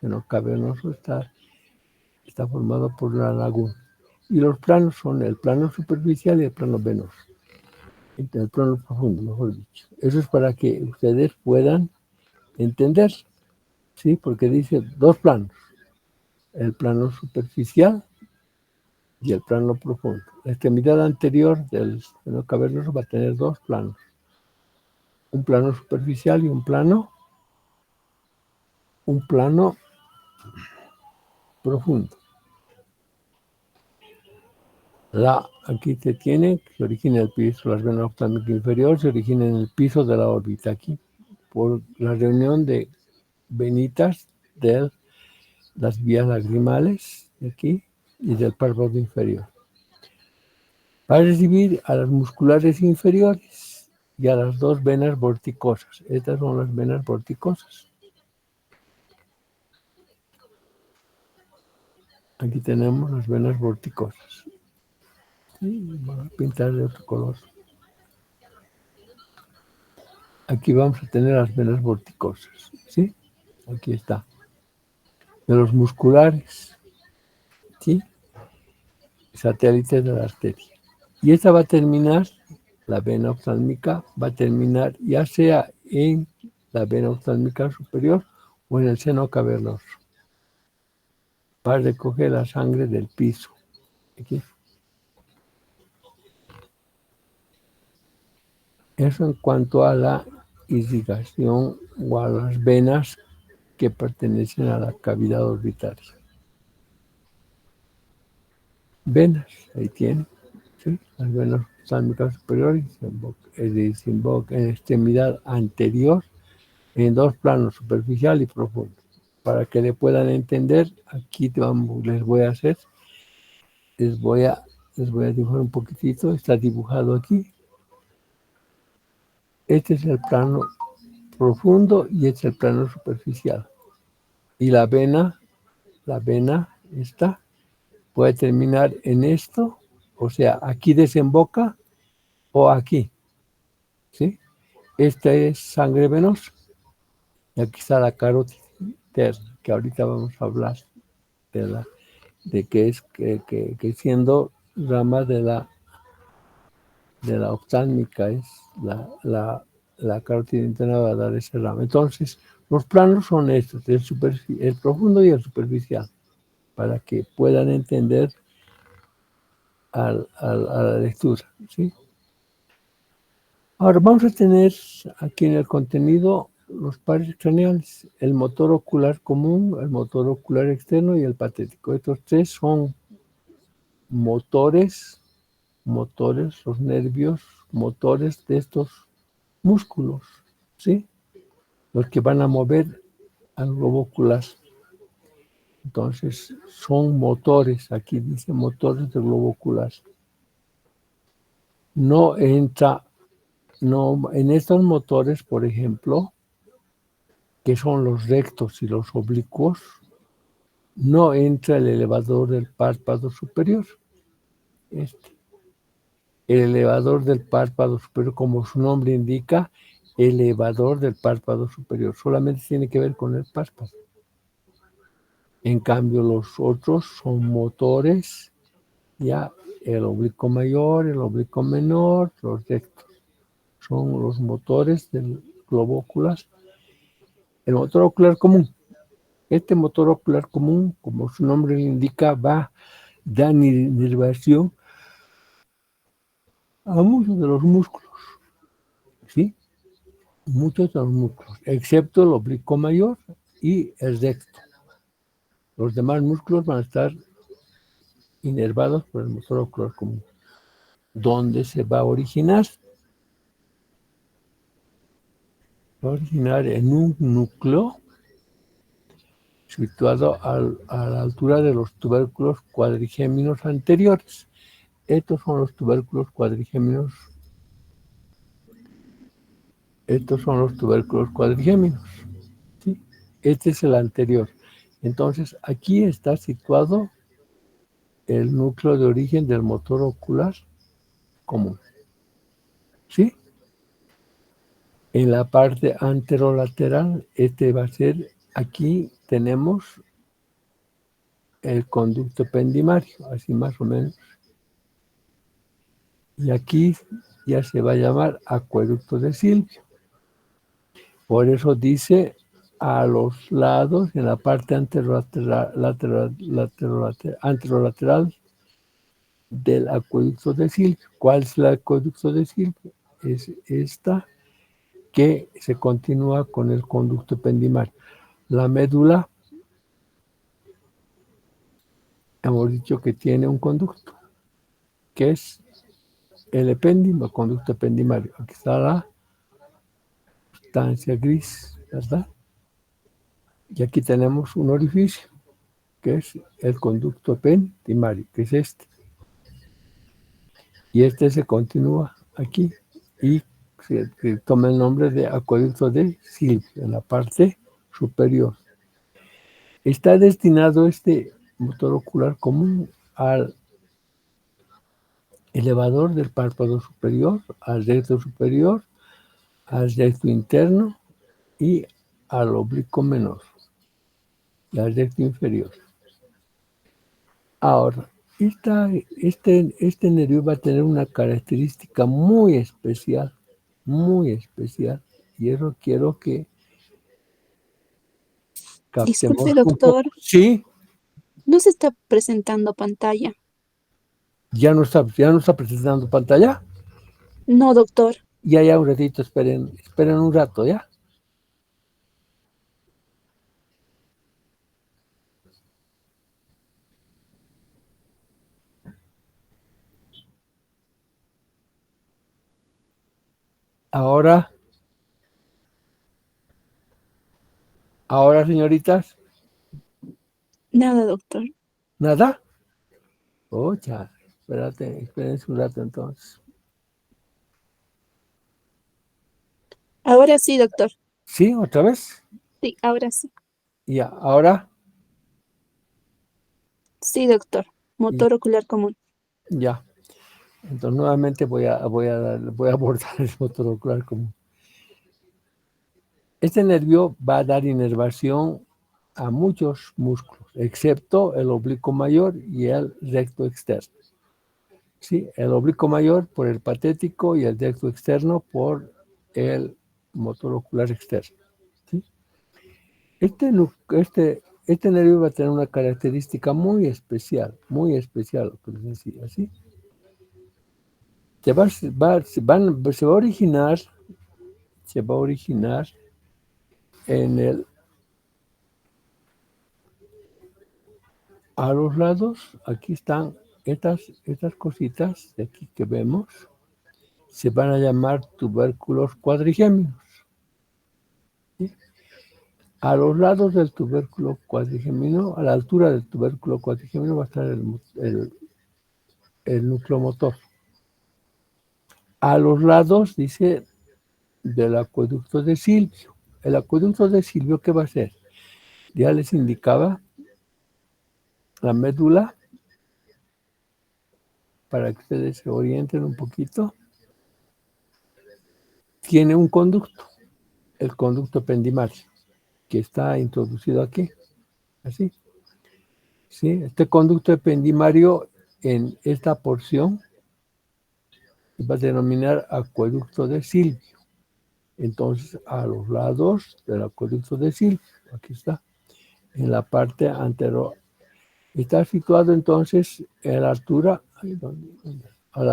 El seno cavernoso está formado por la laguna. Y los planos son el plano superficial y el plano venoso. El plano profundo, mejor dicho. Eso es para que ustedes puedan entender, ¿sí? Porque dice dos planos. El plano superficial y el plano profundo. La extremidad anterior del seno cavernoso va a tener dos planos. Un plano superficial y un plano profundo. Aquí se tiene, se origina el piso, las venas oftálmica inferior se origina en el piso de la órbita, aquí, por la reunión de venitas de las vías lagrimales, aquí, y del párpado inferior. Va a recibir a las musculares inferiores y a las dos venas vorticosas. Estas son las venas vorticosas. Aquí tenemos las venas vorticosas. Sí, vamos a pintar de otro color. Aquí vamos a tener las venas vorticosas, ¿sí? Aquí está. De los musculares, ¿sí? Satélites de la arteria. Y esta va a terminar, la vena oftálmica va a terminar ya sea en la vena oftálmica superior o en el seno cavernoso. va a recoger la sangre del piso. Aquí. Eso en cuanto a la irrigación o a las venas que pertenecen a la cavidad orbitaria. Venas, ahí tiene, ¿sí? Las venas sálmicas superiores desembocan en extremidad anterior en dos planos, superficial y profundo. Para que le puedan entender, aquí les voy a dibujar un poquitito, está dibujado aquí. Este es el plano profundo y este es el plano superficial. Y la vena esta puede terminar en esto, o sea, aquí desemboca o aquí, ¿sí? Esta es sangre venosa. Y aquí está la carótida interna, que ahorita vamos a hablar de que es que siendo rama de la oftálmica, es la carótida interna va a dar ese rama. Entonces, los planos son estos, el profundo y el superficial, para que puedan entender a la lectura, ¿sí? Ahora vamos a tener aquí en el contenido los pares craneales, el motor ocular común, el motor ocular externo y el patético. Estos tres son motores, los nervios, motores de estos músculos, ¿sí? Los que van a mover al globo ocular. Entonces, son motores, aquí dice motores del globo ocular. No en estos motores, por ejemplo, que son los rectos y los oblicuos, no entra el elevador del párpado superior. El elevador del párpado superior, como su nombre indica, elevador del párpado superior, solamente tiene que ver con el párpado. En cambio, los otros son motores, ya el oblicuo mayor, el oblicuo menor, los rectos. Son los motores del globo ocular. El motor ocular común. Este motor ocular común, como su nombre indica, va a dar inervación a muchos de los músculos, ¿sí? Muchos de los músculos, excepto el oblicuo mayor y el recto. Los demás músculos van a estar inervados por el motor ocular común. ¿Dónde se va a originar? Va a originar en un núcleo situado a la altura de los tubérculos cuadrigéminos anteriores. Estos son los tubérculos cuadrigéminos. ¿Sí? Este es el anterior. Entonces, aquí está situado el núcleo de origen del motor ocular común. ¿Sí? En la parte anterolateral, va a ser, aquí tenemos el conducto ependimario, así más o menos. Y aquí ya se va a llamar acueducto de Silvio. Por eso dice a los lados, en la parte anterolateral del acueducto de Silvio. ¿Cuál es el acueducto de Silvio? Es esta que se continúa con el conducto ependimario. La médula, hemos dicho que tiene un conducto, que es el epéndimo, conducto ependimario. Aquí está la sustancia gris, ¿verdad? Y aquí tenemos un orificio, que es el conducto ependimario, que es este. Y este se continúa aquí y se toma el nombre de acueducto de Silvio en la parte superior. Está destinado este motor ocular común al elevador del párpado superior, al recto superior, al recto interno y al oblicuo menor y al recto inferior. Ahora, este nervio va a tener una característica muy especial, y eso quiero que captemos Disculpe, un poco. doctor. Sí, No se está presentando pantalla. Ya no está presentando pantalla. No, doctor. Ya, un ratito, esperen un rato, ¿ya? Ahora, señoritas, Nada, doctor. ¿nada? Ya, espérense un rato entonces. Ahora sí, doctor. ¿Sí? ¿Otra vez? Sí, ahora sí. Ya, ahora, Sí, doctor. y- Motor ocular común. ya. Entonces, nuevamente voy a abordar el motor ocular común. Este nervio va a dar inervación a muchos músculos, excepto el oblicuo mayor y el recto externo. Sí, el oblicuo mayor por el patético y el recto externo por el motor ocular externo. ¿Sí? Este nervio va a tener una característica muy especial, lo que les decía, ¿sí? Se va a originar a los lados. Aquí están estas cositas de aquí que vemos, se van a llamar tubérculos cuadrigéminos. ¿Sí? A los lados del tubérculo cuadrigémino, a la altura del tubérculo cuadrigémino va a estar el núcleo motor. A los lados, dice, del acueducto de Silvio. El acueducto de Silvio, ¿qué va a ser? Ya les indicaba la médula, para que ustedes se orienten un poquito. Tiene un conducto, el conducto ependimario, que está introducido aquí, así. ¿Sí? Este conducto ependimario en esta porción se va a denominar acueducto de Silvio. Entonces, a los lados del acueducto de Silvio, aquí está, en la parte anterior, está situado entonces a la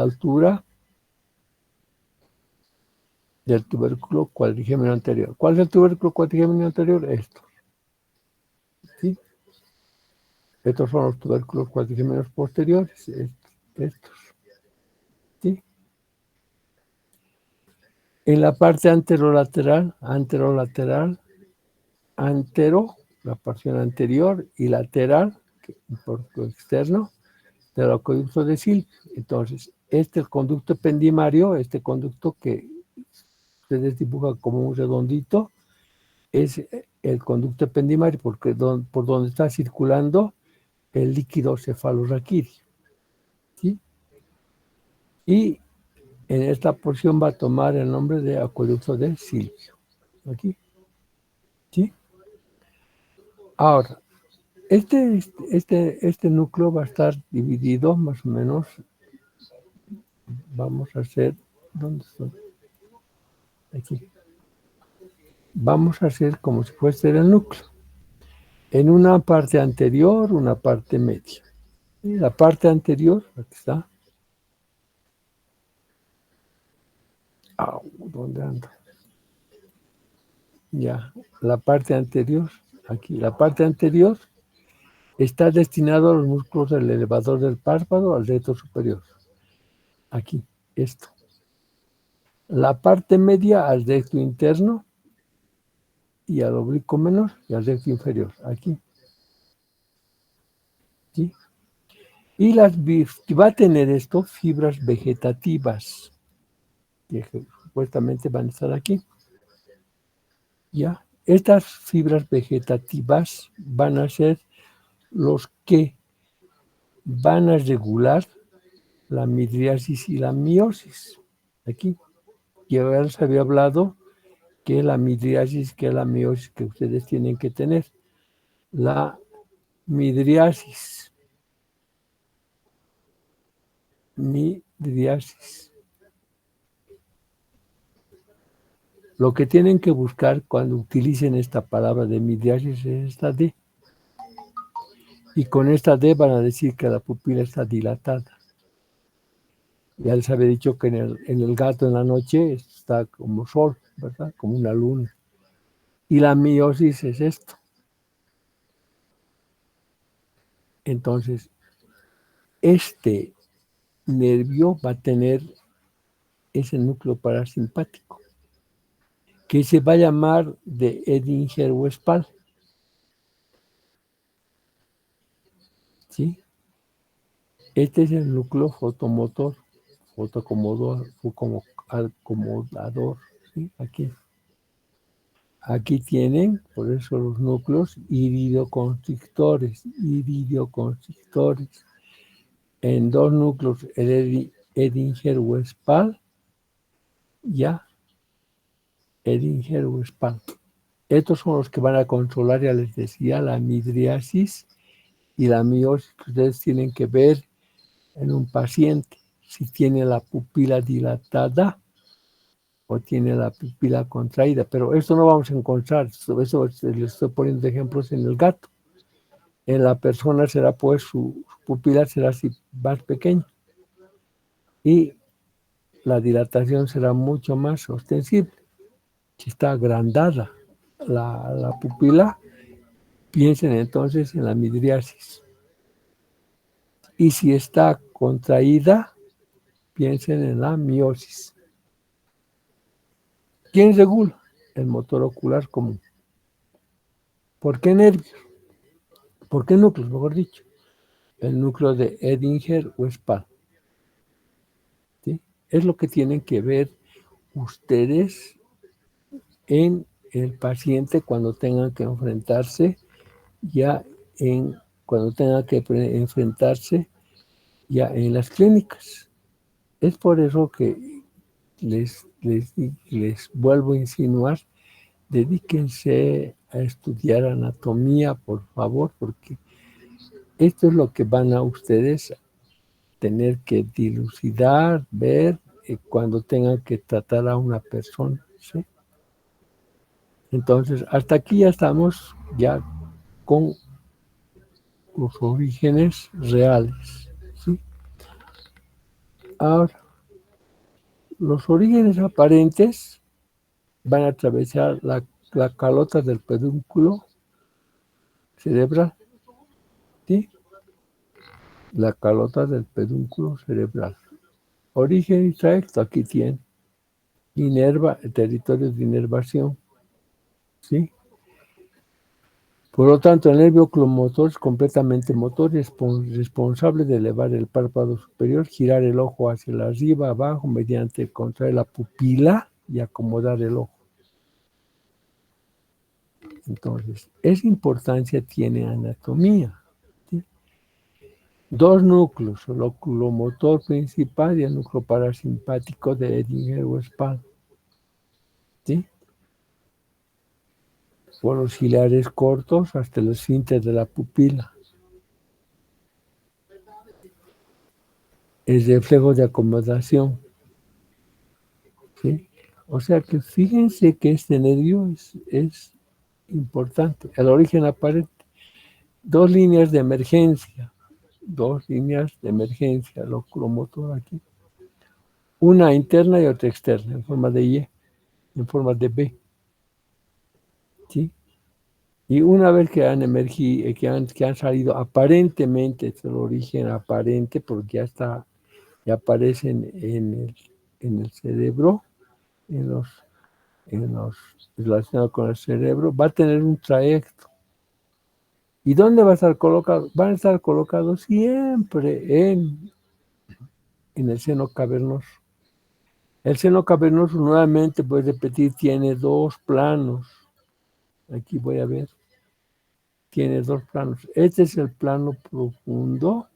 altura, del tubérculo cuadrigémino anterior. ¿Cuál es el tubérculo cuadrigémino anterior? Esto. ¿Sí? Estos son los tubérculos cuadrigéminos posteriores, estos. ¿Sí? En la parte anterolateral, la porción anterior y lateral, por lo externo, del acueducto de Silvio. Entonces, el conducto ependimario, este conducto que ustedes dibujan como un redondito, es el conducto ependimario porque por donde está circulando el líquido cefalorraquídeo. ¿Sí? Y en esta porción va a tomar el nombre de acueducto de Silvio. Aquí. ¿Sí? Ahora, este núcleo va a estar dividido más o menos. Vamos a hacer, ¿dónde estoy? Aquí. Vamos a hacer como si fuese el núcleo. En una parte anterior, una parte media. Y la parte anterior, aquí está. ¿Dónde ando? Ya, la parte anterior, aquí. La parte anterior está destinado a los músculos del elevador del párpado, al recto superior. Aquí, esto. La parte media al recto interno y al oblicuo menor y al recto inferior. Aquí. ¿Sí? Y va a tener esto fibras vegetativas, que supuestamente van a estar aquí. ¿Ya? Estas fibras vegetativas van a ser los que van a regular la midriasis y la meiosis. Aquí. Ya les había hablado que la midriasis, que la meiosis que ustedes tienen que tener. La midriasis. Lo que tienen que buscar cuando utilicen esta palabra de midriasis es esta D. Y con esta D van a decir que la pupila está dilatada. Ya les había dicho que en el gato en la noche está como sol, ¿verdad? Como una luna. Y la miosis es esto. Entonces, este nervio va a tener ese núcleo parasimpático, que se va a llamar de Edinger-Westphal. ¿Sí? Este es el núcleo fotomotor, fotoacomodador. ¿Sí? Aquí tienen, por eso los núcleos iridoconstrictores. En dos núcleos, el Edinger-Westphal, ya, Edinger-Westphal. Estos son los que van a controlar, ya les decía, la midriasis y la miosis que ustedes tienen que ver en un paciente, si tiene la pupila dilatada o tiene la pupila contraída. Pero esto no vamos a encontrar, eso les estoy poniendo ejemplos en el gato. En la persona será pues su pupila será así más pequeña y la dilatación será mucho más ostensible. Si está agrandada la pupila, piensen entonces en la midriasis. Y si está contraída, piensen en la miosis. ¿Quién regula? El motor ocular común. ¿Por qué nervios? ¿Por qué núcleos, mejor dicho? El núcleo de Edinger-Westphal. ¿Sí? Es lo que tienen que ver ustedes en el paciente cuando tengan que enfrentarse ya en las clínicas. Es por eso que les vuelvo a insinuar, dedíquense a estudiar anatomía, por favor, porque esto es lo que van a ustedes tener que dilucidar, ver cuando tengan que tratar a una persona, ¿sí? Entonces, hasta aquí ya estamos ya con los orígenes reales, ¿sí? Ahora, los orígenes aparentes van a atravesar la calota del pedúnculo cerebral, ¿sí? La calota del pedúnculo cerebral. Origen y trayecto, aquí tiene. Inerva, el territorio de inervación, ¿sí? Por lo tanto, el nervio oculomotor es completamente motor y es responsable de elevar el párpado superior, girar el ojo hacia arriba, abajo, mediante contraer la pupila y acomodar el ojo. Entonces, esa importancia tiene anatomía, ¿sí? Dos núcleos, el oculomotor principal y el núcleo parasimpático de Edinger-Westphal, ¿sí? Poros ciliares cortos hasta el esfínter de la pupila. El reflejo de acomodación, ¿sí? O sea que fíjense que este nervio es importante. El origen aparente. Dos líneas de emergencia, el oculomotor aquí. Una interna y otra externa, en forma de Y, en forma de B. ¿Sí? Y una vez que han emergido, que han salido aparentemente, es el origen aparente, porque ya aparecen en el cerebro, relacionados con el cerebro, va a tener un trayecto. ¿Y dónde va a estar colocado? Van a estar colocados siempre en el seno cavernoso. El seno cavernoso, nuevamente, voy a repetir, tiene dos planos. Aquí voy a ver. Tiene dos planos. Este es el plano profundo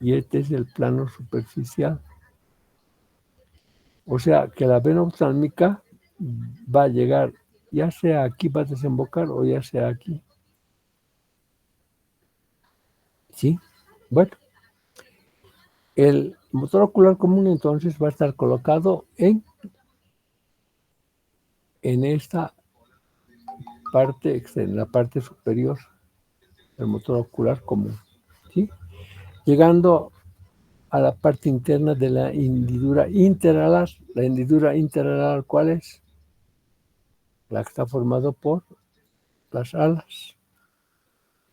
y este es el plano superficial. O sea que la vena oftálmica va a llegar, ya sea aquí, va a desembocar o ya sea aquí. ¿Sí? Bueno, el motor ocular común entonces va a estar colocado en esta parte externa, la parte superior. el motor ocular común, ¿sí? Llegando a la parte interna de la hendidura interalar. La hendidura interalar, ¿cuál es? La que está formada por las alas,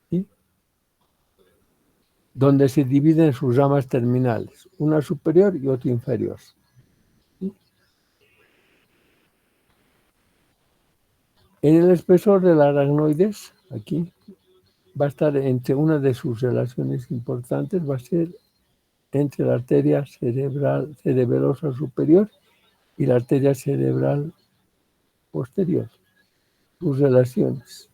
¿sí? Donde se dividen sus ramas terminales, una superior y otra inferior, ¿sí? En el espesor del aracnoides, aquí, va a estar entre una de sus relaciones importantes, va a ser entre la arteria cerebelosa superior y la arteria cerebral posterior, sus relaciones.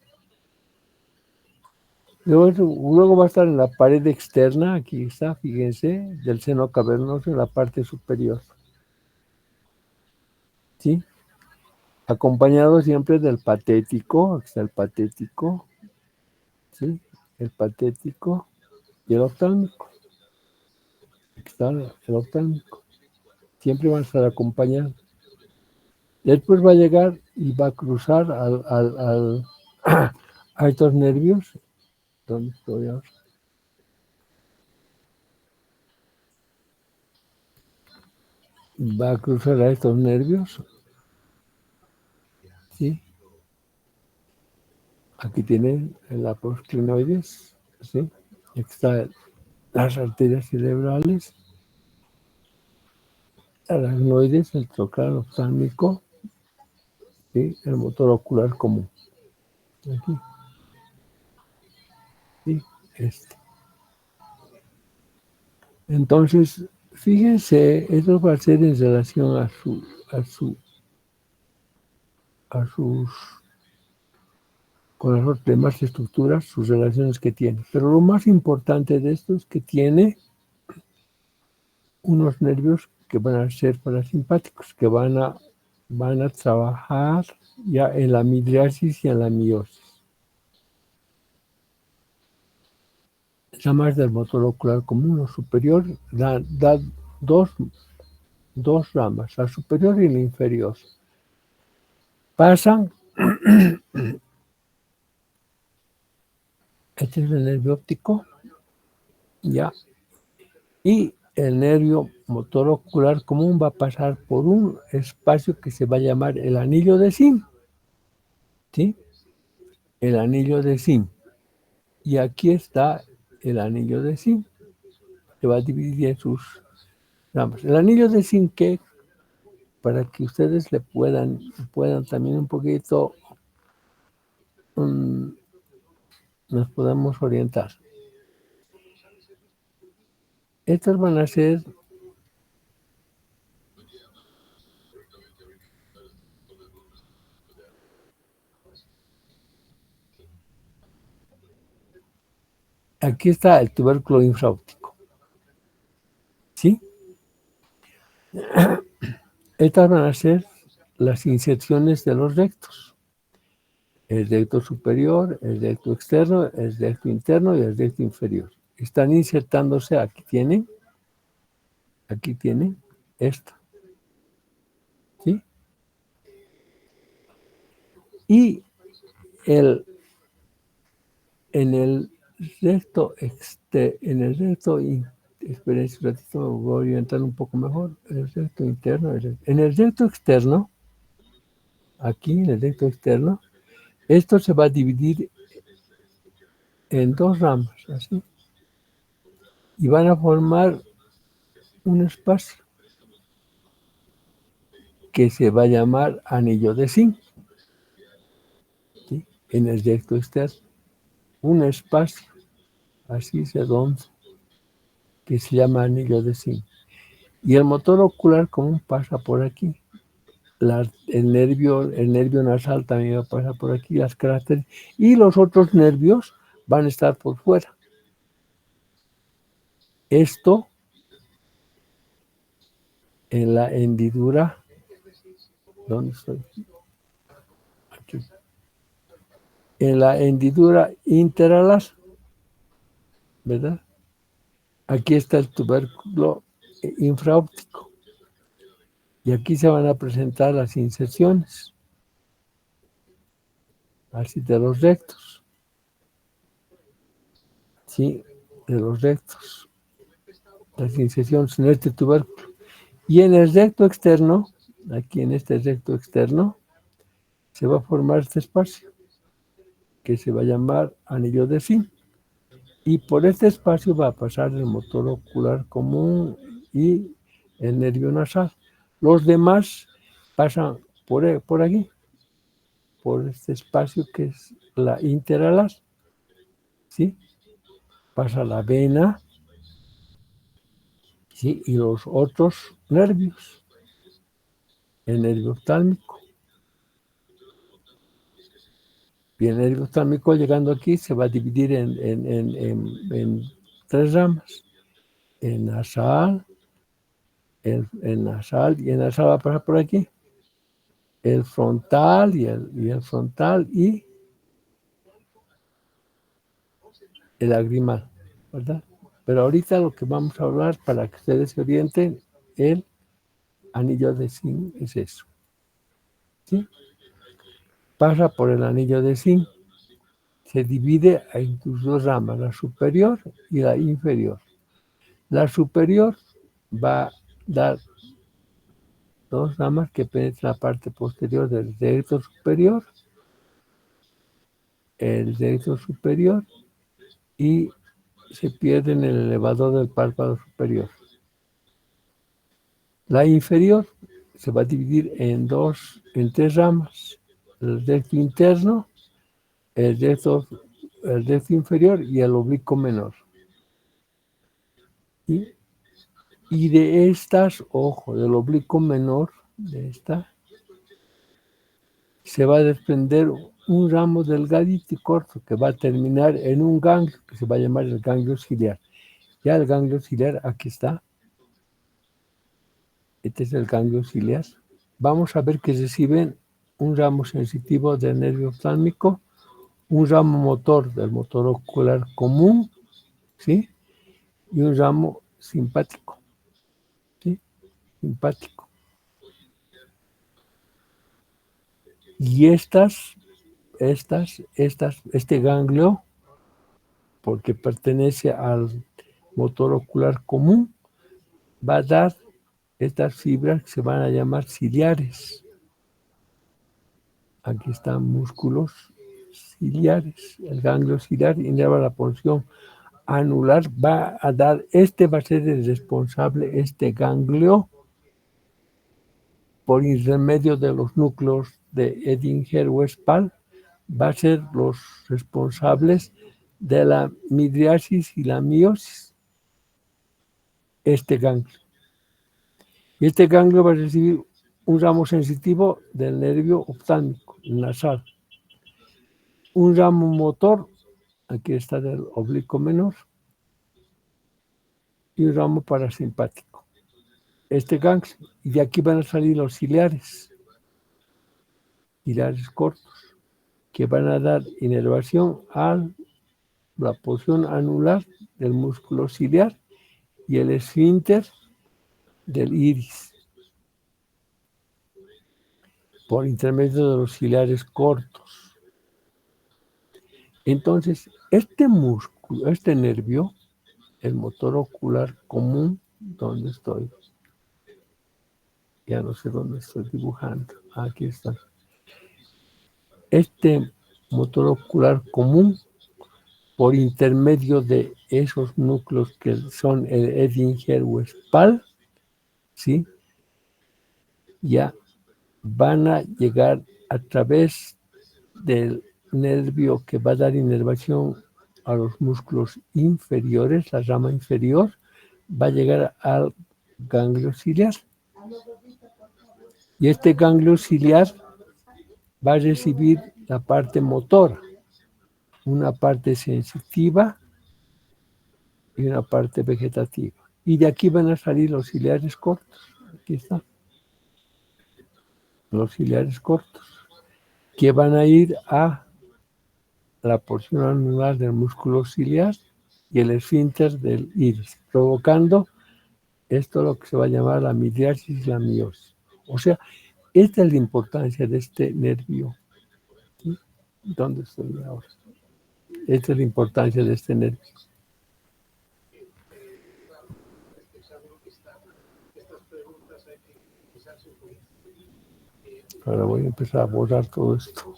Luego va a estar en la pared externa, aquí está, fíjense, del seno cavernoso en la parte superior, ¿sí? Acompañado siempre del patético, aquí está el patético, ¿sí? El patético y el oftálmico, aquí está el oftálmico, siempre van a estar acompañados. Después va a llegar y va a cruzar a estos nervios. ¿Dónde estoy ahora? Va a cruzar a estos nervios, ¿sí? Aquí tienen el aposclenoides, ¿sí? Aquí están las arterias cerebrales, aracnoides, el trocal oftálmico, ¿sí? El motor ocular común. Aquí, ¿sí? Entonces, fíjense, eso va a ser en relación a sus con las otras demás estructuras, sus relaciones que tiene. Pero lo más importante de esto es que tiene unos nervios que van a ser parasimpáticos, que van a trabajar ya en la midriasis y en la meiosis. Ramas del motor ocular común o superior da dos ramas, la superior y la inferior. Pasan, este es el nervio óptico, ya, y el nervio motor ocular común va a pasar por un espacio que se va a llamar el anillo de Sim, ¿sí? El anillo de Sim. Y aquí está el anillo de Sim, se va a dividir en sus ramas. El anillo de Sim, que para que ustedes le puedan también un poquito nos podamos orientar. Estos van a ser aquí está el tubérculo infraóptico, ¿sí? Estas van a ser las inserciones de los rectos. El recto superior, el recto externo, el recto interno y el recto inferior. Están insertándose, aquí tienen esto, ¿sí? Y en el recto, espérense un ratito, me voy a orientar un poco mejor, el recto interno, en el recto externo, aquí en el recto externo, esto se va a dividir en dos ramas, así, y van a formar un espacio que se va a llamar anillo de zinc, ¿sí? En el recto externo, un espacio así redondo que se llama anillo de zinc. Y el motor ocular común pasa por aquí. El nervio nasal también va a pasar por aquí, las cráteres, y los otros nervios van a estar por fuera. Esto en la hendidura, ¿dónde estoy? Aquí. En la hendidura interalar, ¿verdad? Aquí está el tubérculo infraóptico. Y aquí se van a presentar las inserciones, así de los rectos. ¿sí? De los rectos, las inserciones en este tubérculo. Y en el recto externo, aquí en este recto externo, se va a formar este espacio, que se va a llamar anillo de zinc. Y por este espacio va a pasar el motor ocular común y el nervio nasal. Los demás pasan por aquí, por este espacio que es la interalar, ¿sí? Pasa la vena, ¿sí? Y los otros nervios, el nervio oftálmico. Y el nervio oftálmico llegando aquí se va a dividir en 3 ramas, el nasal, el nasal, y el nasal va a pasar por aquí, el frontal y el frontal y el lagrimal, ¿verdad? Pero ahorita lo que vamos a hablar para que ustedes se orienten, el anillo de zinc es eso, ¿sí? Pasa por el anillo de zinc, se divide en sus 2 ramas, la superior y la inferior. La superior va a dar 2 ramas que penetran la parte posterior del recto superior, el recto superior, y se pierde en el elevador del párpado superior. La inferior se va a dividir en 3 ramas, el recto interno, el recto inferior y el oblicuo menor. Y de estas, ojo, del oblicuo menor, de esta, se va a desprender un ramo delgadito y corto que va a terminar en un ganglio que se va a llamar el ganglio ciliar. Ya el ganglio ciliar, aquí está. Este es el ganglio ciliar. Vamos a ver que reciben un ramo sensitivo del nervio oftálmico, un ramo motor del motor ocular común, ¿sí? Y un ramo simpático, ¿sí? Simpático. Y este ganglio, porque pertenece al motor ocular común, va a dar estas fibras que se van a llamar ciliares. Aquí están músculos ciliares. El ganglio ciliar inerva la porción anular, va a ser el responsable, este ganglio, por intermedio de los núcleos de Edinger-Westphal, va a ser los responsables de la midriasis y la miosis, este ganglio. Y este ganglio va a recibir un ramo sensitivo del nervio oftálmico, nasal. Un ramo motor, aquí está del oblicuo menor, y un ramo parasimpático. Este ganglio, y de aquí van a salir los ciliares cortos, que van a dar inervación a la porción anular del músculo ciliar y el esfínter del iris, por intermedio de los ciliares cortos. Entonces, este músculo, este nervio, el motor ocular común, ¿dónde estoy? Ya no sé dónde estoy dibujando. Aquí está. Este motor ocular común, por intermedio de esos núcleos que son el Edinger-Westphal, ¿sí? Ya van a llegar a través del nervio que va a dar inervación a los músculos inferiores, la rama inferior, va a llegar al ganglio ciliar. Y este ganglio ciliar va a recibir la parte motora, una parte sensitiva y una parte vegetativa. Y de aquí van a salir los ciliares cortos. Aquí están. Los ciliares cortos, que van a ir a la porción anular del músculo ciliar y el esfínter del iris, provocando esto lo que se va a llamar la midriasis y la miosis. O sea, esta es la importancia de este nervio. ¿Sí? ¿Dónde estoy ahora? Esta es la importancia de este nervio. Ahora voy a empezar a borrar todo esto.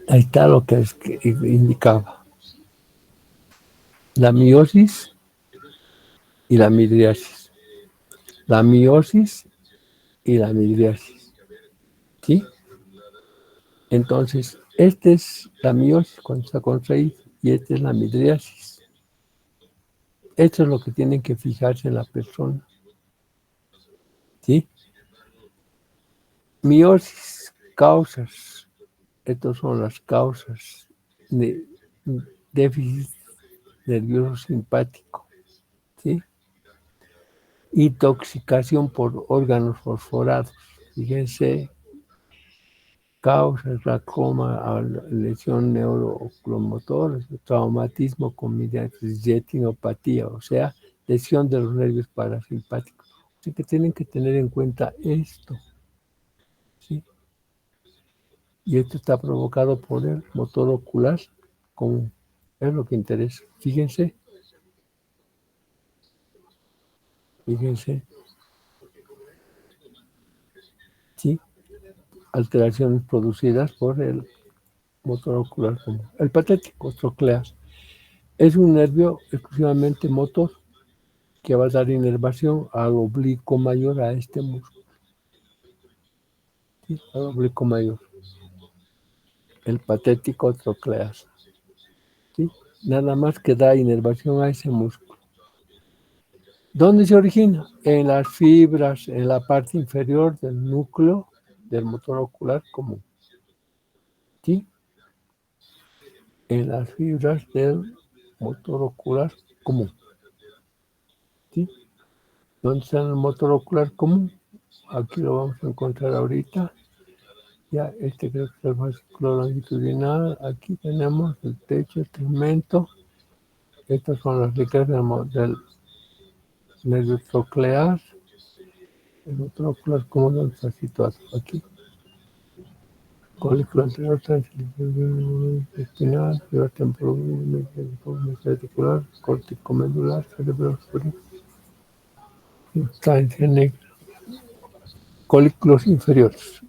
Ahí está lo que indicaba. La meiosis y la midriasis. La meiosis y la midriasis. ¿Sí? Entonces, esta es la meiosis cuando está contraída y esta es la midriasis. Esto es lo que tienen que fijarse en la persona. ¿Sí? Meiosis, causas. Estas son las causas de déficit nervioso simpático. ¿Sí? Intoxicación por órganos fosforados. Fíjense, causas, glaucoma, lesión neurocromotora, traumatismo con retinopatía, o sea, lesión de los nervios parasimpáticos. Así que tienen que tener en cuenta esto. ¿Sí? Y esto está provocado por el motor ocular común. Es lo que interesa. Fíjense. ¿Sí? Alteraciones producidas por el motor ocular común. El patético troclear es un nervio exclusivamente motor que va a dar inervación al oblicuo mayor, a este músculo. ¿Sí? Al oblicuo mayor. El patético troclear. ¿Sí? Nada más que da inervación a ese músculo. ¿Dónde se origina? En las fibras, en la parte inferior del núcleo del motor ocular común. ¿Sí? En las fibras del motor ocular común. ¿Sí? ¿Dónde está el motor ocular común? Aquí lo vamos a encontrar ahorita. Ya, este creo que es el fascículo longitudinal. Aquí tenemos el techo, el tegmento. Estas son las líneas del nervio troclear. El motor ocular común está situado aquí. Colículo anterior, espinal, fibra temporal, articular, córtico medular, cerebro oscuro, instancia negra, colículos inferiores.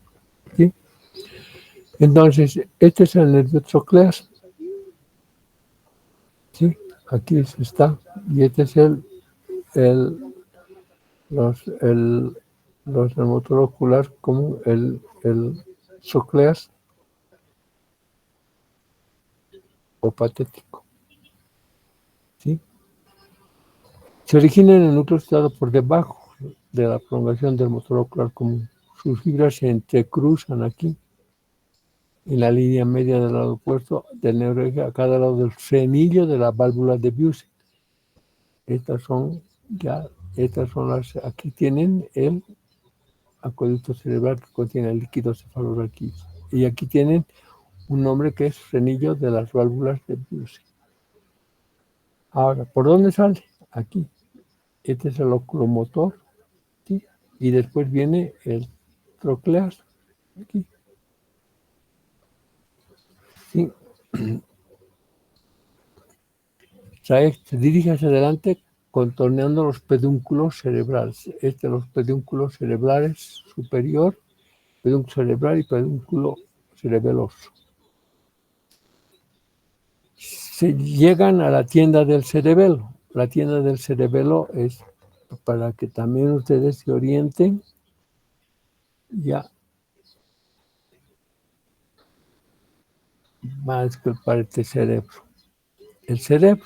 ¿Sí? Entonces, este es el nervio troclear. ¿Sí? Aquí está. Y este es los del motor ocular como el troclear o patético. ¿Sí? Se origina en el núcleo situado por debajo de la prolongación del motor ocular común. Sus fibras se entrecruzan aquí, en la línea media del lado opuesto del neuroeje, a cada lado del frenillo de la válvula de Biusen. Estas son las, aquí tienen el acueducto cerebral que contiene el líquido cefalorraquídeo. Y aquí tienen un nombre que es frenillo de las válvulas de Biusen. Ahora, ¿por dónde sale? Aquí. Este es el oculomotor, ¿sí? Y después viene el troclear, aquí. ¿Sí? Se dirige hacia adelante contorneando los pedúnculos cerebrales. Los pedúnculos cerebrales superior, pedúnculo cerebral y pedúnculo cerebeloso. Se llegan a la tienda del cerebelo. La tienda del cerebelo es para que también ustedes se orienten. Ya más que parte cerebro. El cerebro.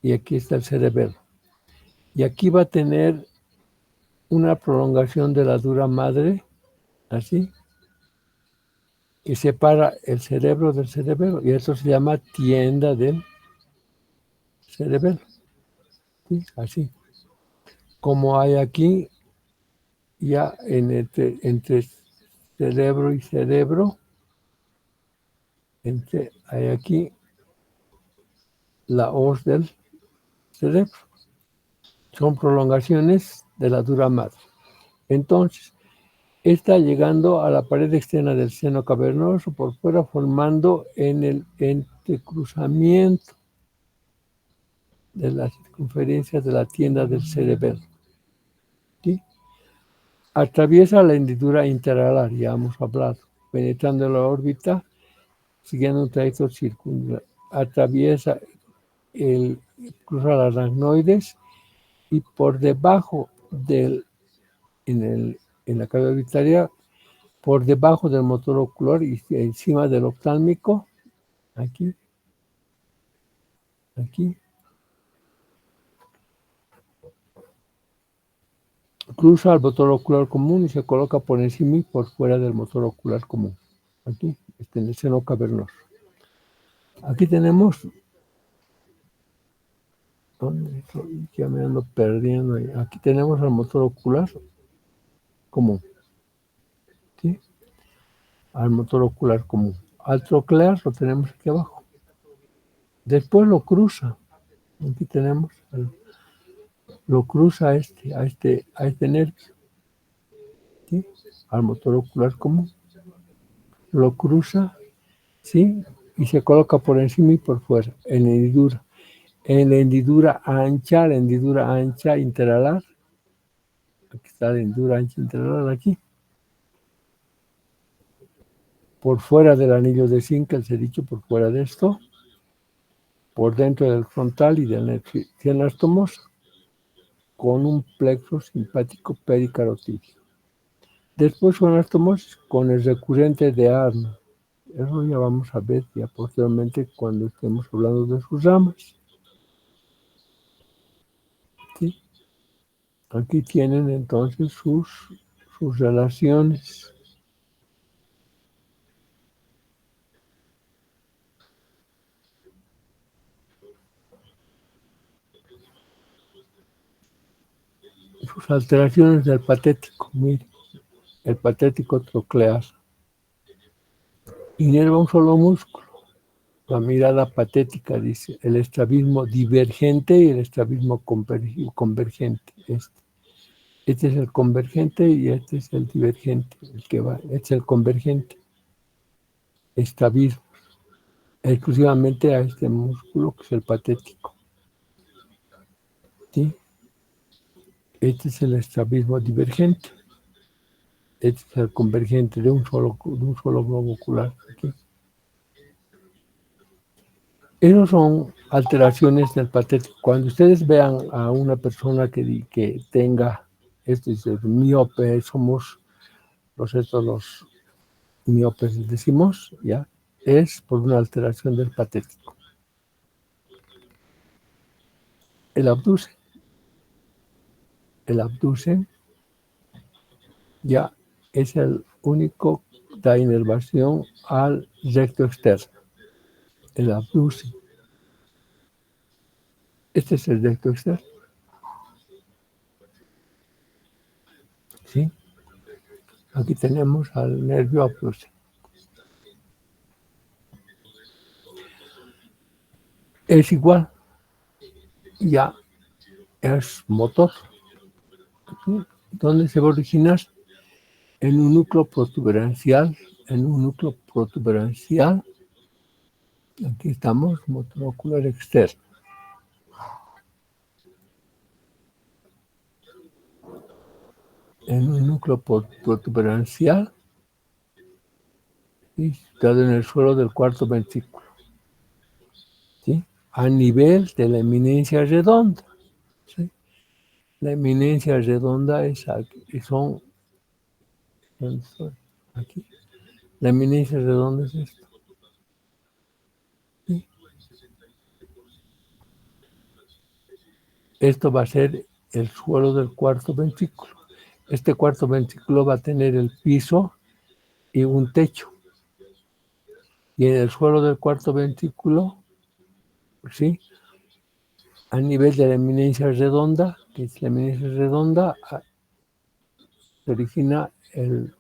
Y aquí está el cerebelo. Y aquí va a tener una prolongación de la dura madre, así, que separa el cerebro del cerebelo. Y eso se llama tienda del cerebelo. ¿Sí? Así. como hay aquí, ya entre cerebro y cerebro, hay aquí la hoz del cerebro. Son prolongaciones de la dura madre. Entonces, está llegando a la pared externa del seno cavernoso por fuera, formando en el entrecruzamiento de las circunferencias de la tienda del cerebelo. ¿Sí? Atraviesa la hendidura interalar, ya hemos hablado, penetrando la órbita, siguiendo un trayecto circundario. Atraviesa cruza las aracnoides y por debajo en la cavidad orbitaria, por debajo del motor ocular y encima del oftálmico, aquí, cruza el motor ocular común y se coloca por encima y por fuera del motor ocular común. Aquí, en el seno cavernoso. Aquí tenemos, ¿dónde estoy? Ya me ando perdiendo. Aquí tenemos el motor ocular común. ¿Sí? Al motor ocular común. Al troclear lo tenemos aquí abajo. Después lo cruza. Aquí tenemos, lo cruza a este nervio. ¿Sí? Al motor ocular común. Lo cruza, ¿sí? Y se coloca por encima y por fuera, en la hendidura. En la hendidura ancha interalar. Aquí está la hendidura ancha interalar, aquí. Por fuera del anillo de Zinkel, se ha dicho, por fuera de esto. Por dentro del frontal y del cianastomos, con un plexo simpático pericarotídeo. Después son anastomosis con el recurrente de Arnold. Eso ya vamos a ver ya posteriormente cuando estemos hablando de sus ramas. ¿Sí? Aquí tienen entonces sus relaciones. Sus alteraciones del patético. Mire, el patético troclear. Inerva un solo músculo. La mirada patética, dice, el estrabismo divergente y el estrabismo convergente. Este es el convergente y este es el divergente, el que va, este es el convergente. Estrabismo, exclusivamente a este músculo que es el patético. ¿Sí? Este es el estrabismo divergente. Este es el convergente de un solo globo ocular. Aquí. Esas son alteraciones del patético. Cuando ustedes vean a una persona que tenga esto, dice, miope, somos los miopes, decimos, ya, es por una alteración del patético. El abducen ya es el único que da inervación al recto externo. El abducen. Este es el recto externo. ¿Sí? Aquí tenemos al nervio abducen. Es igual. Ya es motor. ¿Sí? ¿Dónde se va a originar? En un núcleo protuberancial. Aquí estamos, motor ocular externo. En un núcleo protuberancial situado en el suelo del cuarto ventrículo. ¿Sí? A nivel de la eminencia redonda. ¿Sí? La eminencia redonda es aquí, son aquí. La eminencia redonda es esto. ¿Sí? Esto va a ser el suelo del cuarto ventrículo. Este cuarto ventrículo va a tener el piso y un techo. Y en el suelo del cuarto ventrículo, ¿sí? A nivel de la eminencia redonda, que si la eminencia es redonda, se origina el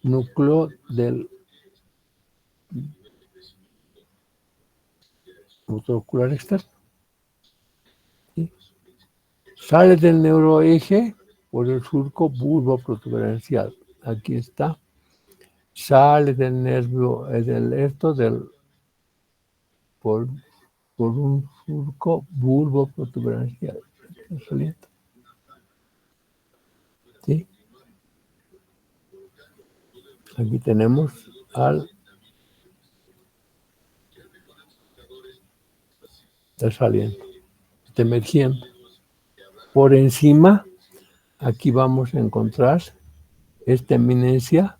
núcleo del motor ocular externo. ¿Sí? Sale del neuroeje por el surco bulboprotuberencial. Aquí está. Sale del nervio, por un surco bulboprotuberencial. Saliendo. ¿Sí? Aquí tenemos al saliendo, emergiendo. Por encima, aquí vamos a encontrar esta eminencia,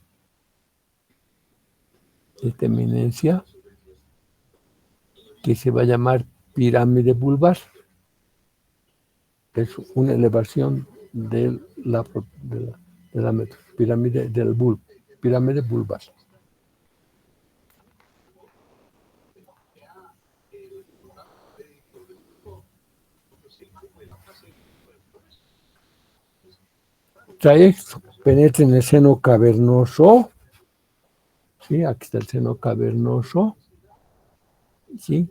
que se va a llamar pirámide vulvar. Es una elevación de la pirámide del bulbo, pirámide vulvar. Trayecto penetra en el seno cavernoso. ¿Sí? Aquí está el seno cavernoso. ¿Sí?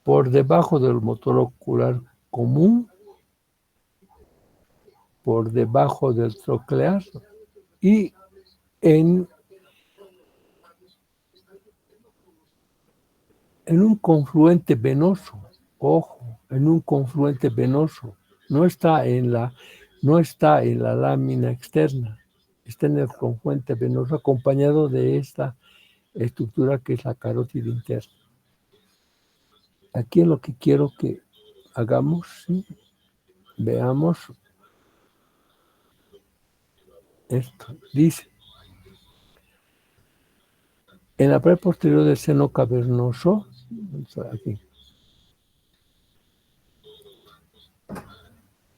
Por debajo del motor ocular común, por debajo del troclear y en un confluente venoso. Ojo, en un confluente venoso. No está en la lámina externa, está en el confluente venoso acompañado de esta estructura que es la carótida interna. Aquí es lo que quiero que hagamos, ¿sí? Veamos esto. Dice, en la pared posterior del seno cavernoso, aquí,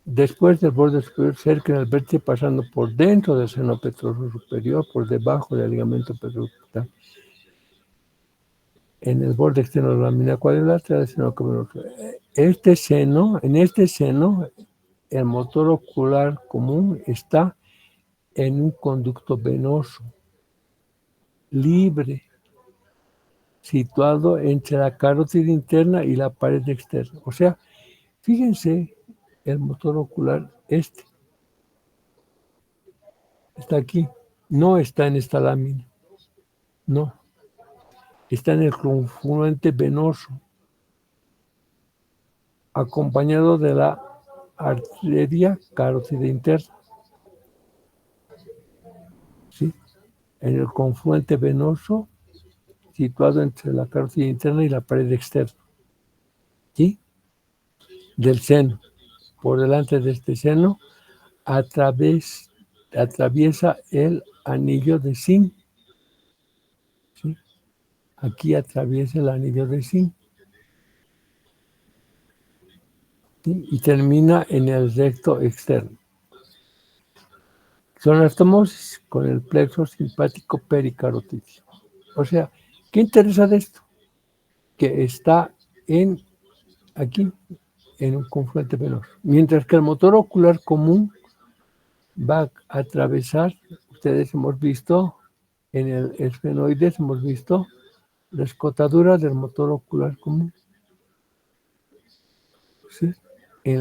después del borde superior, cerca del vértice, pasando por dentro del seno petroso superior, por debajo del ligamento petrocular, en el borde externo de la lámina cuadriláteral del seno cavernoso. En este seno, el motor ocular común está en un conducto venoso, libre, situado entre la carótida interna y la pared externa. O sea, fíjense, el motor ocular está aquí, no está en esta lámina, no, está en el confluente venoso, acompañado de la arteria carótida interna. ¿Sí? En el confluente venoso situado entre la carótida interna y la pared externa. ¿Sí? Del seno. Por delante de este seno atraviesa el anillo de zinc. ¿Sí? Aquí atraviesa el anillo de zinc. ¿Sí? Y termina en el recto externo. Son anastomosis con el plexo simpático pericarotídeo. O sea, ¿qué interesa de esto? Que está aquí, en un confluente venoso. Mientras que el motor ocular común va a atravesar, ustedes hemos visto, en el esfenoides hemos visto la escotadura del motor ocular común. ¿Sí? En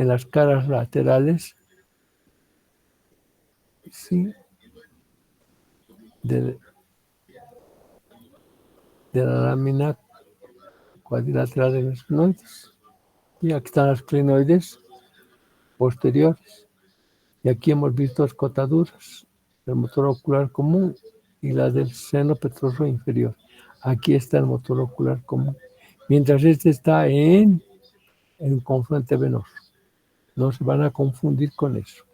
las caras laterales, ¿sí? de la lámina cuadrilateral de los esfenoides. Y aquí están las clinoides posteriores. Y aquí hemos visto escotaduras del motor ocular común y la del seno petroso inferior. Aquí está el motor ocular común. Mientras este está en confluente venoso. No se van a confundir con eso.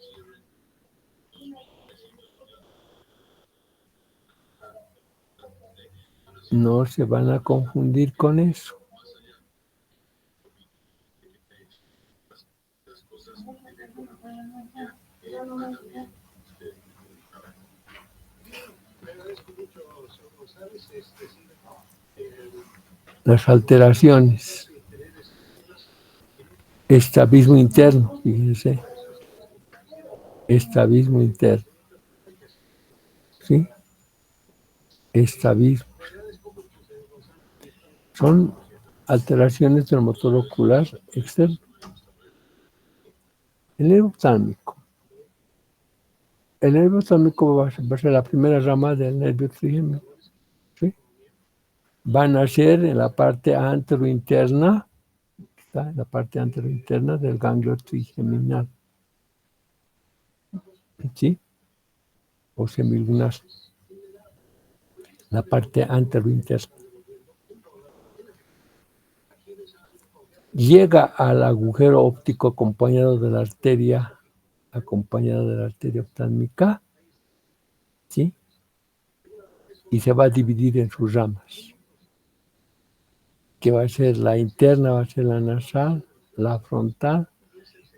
No se van a confundir con eso. Las alteraciones. Estrabismo interno, fíjense. Estrabismo interno. ¿Sí? Estrabismo. Son alteraciones del motor ocular externo. El nervio oftálmico. El nervio oftálmico va a ser la primera rama del nervio trigémino. ¿Sí? Va a nacer en la parte anterointerna, está en la parte anterointerna del ganglio trigeminal. ¿Sí? O semilunar. La parte anterointerna. Llega al agujero óptico acompañado de la arteria oftálmica, ¿sí? Y se va a dividir en sus ramas, que va a ser la interna, va a ser la nasal, la frontal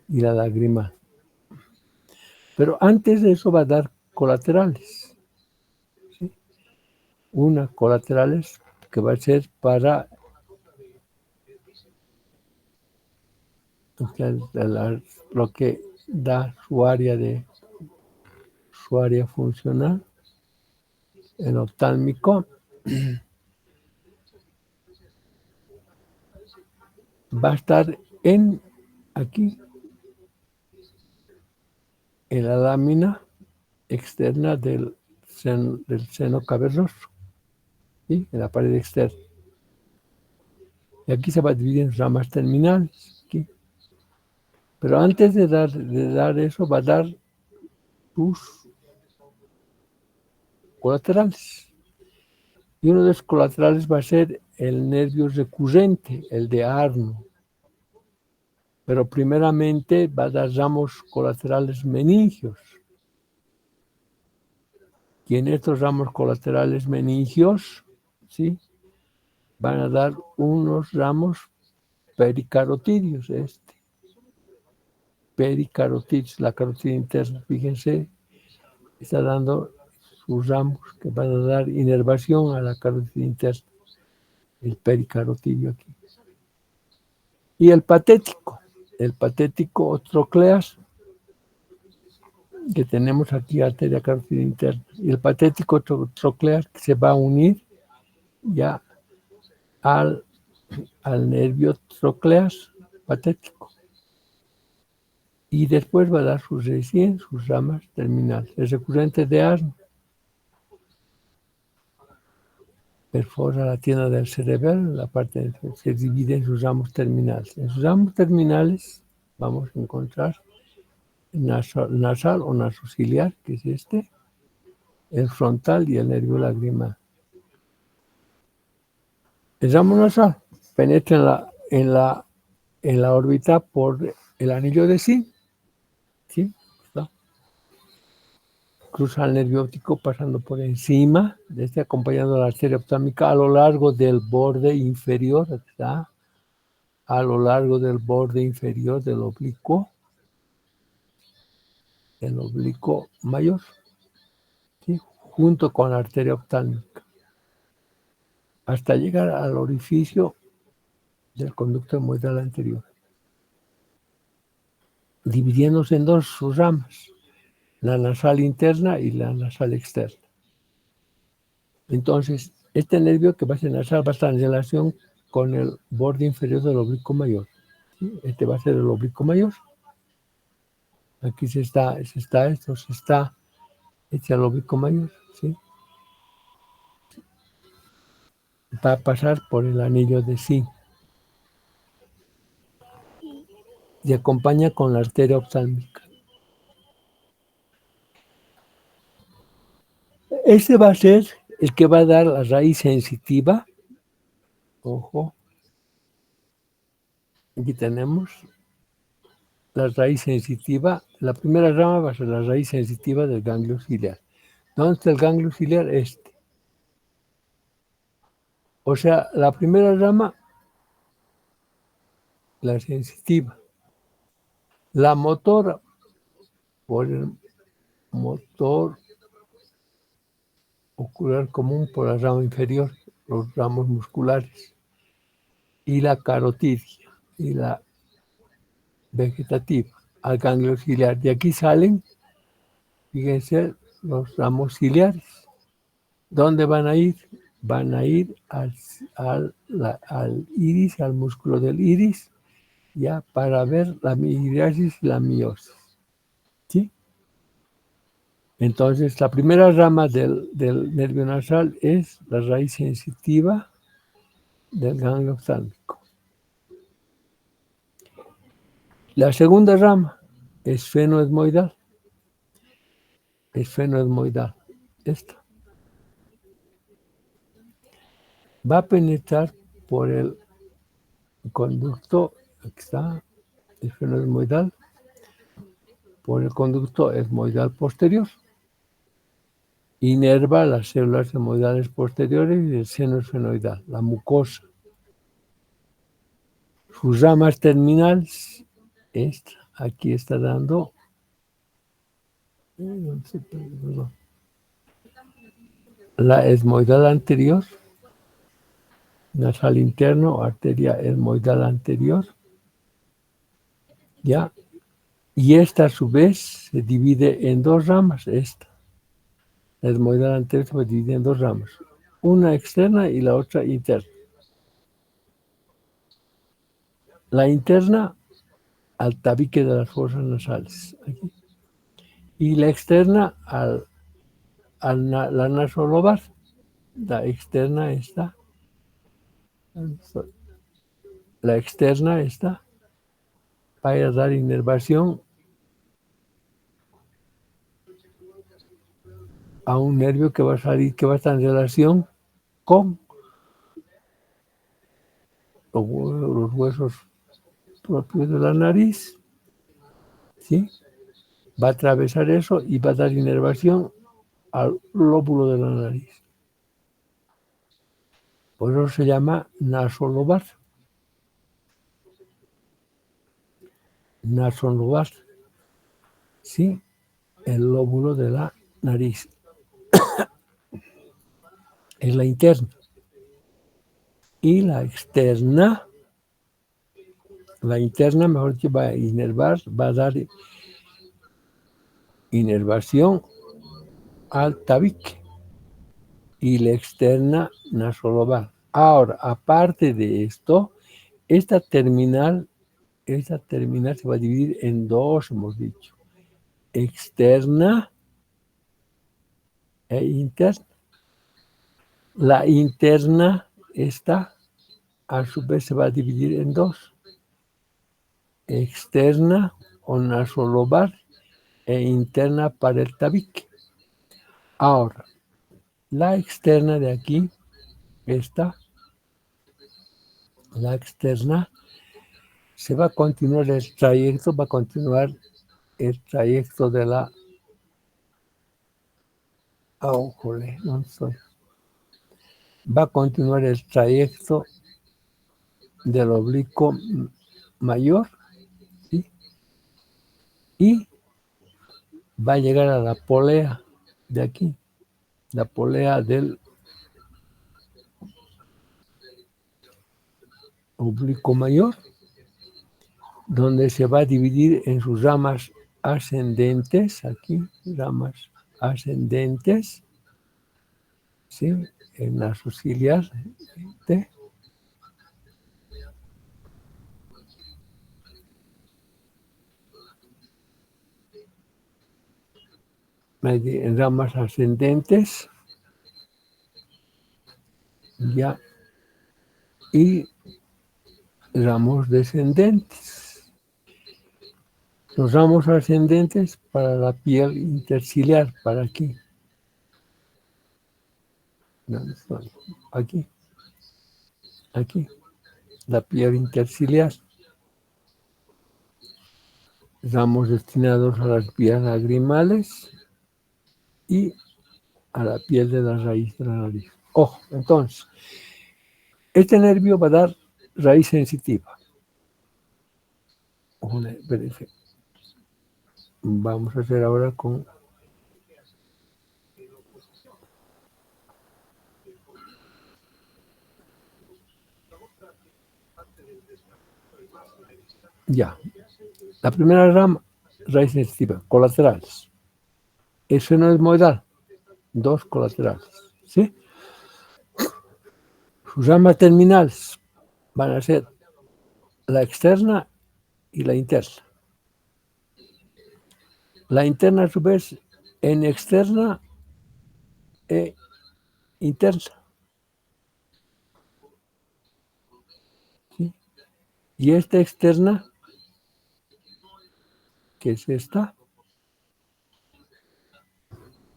y la lagrimal. Pero antes de eso va a dar colaterales, ¿sí? Una colaterales que va a ser para lo que da su área funcional, el oftálmico. Va a estar aquí, en la lámina externa del seno cavernoso, ¿sí? En la pared externa. Y aquí se va a dividir en ramas terminales. Aquí. Pero antes de dar eso, va a dar sus colaterales. Y uno de los colaterales va a ser el nervio recurrente, el de Arno. Pero primeramente va a dar ramos colaterales meningios. Y en estos ramos colaterales meningios, ¿sí? Van a dar unos ramos pericarotídeos. Pericarotídeos, la carótida interna, fíjense, está dando sus ramos que van a dar inervación a la carótida interna, el pericarotídeo aquí. Y el patético trocleas, que tenemos aquí arteria carótida interna, y el patético trocleas que se va a unir ya al nervio trocleas patético. Y después va a dar sus ramas terminales. El recurrente de Arno perfora la tienda del cerebelo, la parte se divide en sus ramos terminales. En sus ramos terminales vamos a encontrar nasal o nasociliar, que es el frontal y el nervio lagrimal. El ramo nasal penetra en la órbita por el anillo de Zinc, ¿sí? Cruza el nervio óptico pasando por encima, acompañando la arteria oftálmica a lo largo del borde inferior, ¿está? A lo largo del borde inferior del oblicuo, el oblicuo mayor, ¿sí? Junto con la arteria oftálmica, hasta llegar al orificio del conducto hemorroidal anterior, dividiéndose en dos sus ramas, la nasal interna y la nasal externa. Entonces, este nervio que va a ser nasal va a estar en relación con el borde inferior del oblicuo mayor. ¿Sí? Este va a ser el oblicuo mayor. Aquí este es el oblicuo mayor, ¿sí? Va a pasar por el anillo de Zinc y acompaña con la arteria oftálmica. Este va a ser el que va a dar la raíz sensitiva. Ojo. Aquí tenemos la raíz sensitiva. La primera rama va a ser la raíz sensitiva del ganglio ciliar. ¿Dónde está el ganglio ciliar? O sea, la primera rama, la sensitiva. La motora, por el motor ocular común por la rama inferior, los ramos musculares. Y la carotidia. vegetativa al ganglio ciliar. De aquí salen, fíjense, los ramos ciliares. ¿Dónde van a ir? Van a ir al iris, al músculo del iris, ya para ver la miriasis y la meiosis. ¿Sí? Entonces, la primera rama del nervio nasal es la raíz sensitiva del ganglio oftálmico. La segunda rama es esfenoetmoidal. Esfenoetmoidal. Esta va a penetrar por el conducto, aquí está, esfenoetmoidal, por el conducto etmoidal posterior. Inerva las células etmoidales posteriores y el seno esfenoidal, la mucosa. Sus ramas terminales, esta, aquí está dando, la etmoidal anterior, nasal interno, arteria etmoidal anterior, ya, y esta a su vez se divide en dos ramas, esta. La etmoidal anterior se divide en dos ramas, una externa y la otra interna. La interna al tabique de las fosas nasales, aquí. Y la externa la nasolobar. La externa está. La externa está para dar inervación a un nervio que va a salir, que va a estar en relación con los huesos propios de la nariz, ¿sí? Va a atravesar eso y va a dar inervación al lóbulo de la nariz. Por eso se llama nasolobar. Nasolobar, ¿sí? El lóbulo de la nariz. Es la interna. Y la externa, mejor dicho, va a inervar, va a dar inervación al tabique. Y la externa nasolobar. Ahora, aparte de esto, esta terminal se va a dividir en dos, hemos dicho. Externa e interna. La interna, esta, a su vez se va a dividir en dos. Externa o nasolobar e interna para el tabique. Ahora, la externa de aquí, esta, la externa, se va a continuar el trayecto, de la... no estoy. Va a continuar el trayecto del oblicuo mayor, ¿sí? Y va a llegar a la polea de aquí, la polea del oblicuo mayor, donde se va a dividir en sus ramas ascendentes, aquí, ramas ascendentes, ¿sí? En la ciliar, en ramas ascendentes, ya, y ramos descendentes. Los ramos ascendentes para la piel interciliar, para aquí. Aquí, la piel interciliar. Ramos destinados a las vías lagrimales y a la piel de la raíz de la nariz. Ojo, entonces, este nervio va a dar raíz sensitiva. Vamos a hacer ahora con... Ya. La primera rama, raíz sensitiva, colaterales. Eso no es moedal, 2 colaterales, ¿sí? Sus ramas terminales van a ser la externa y la interna. La interna, a su vez, en externa e interna. ¿Sí? Y esta externa, que es esta,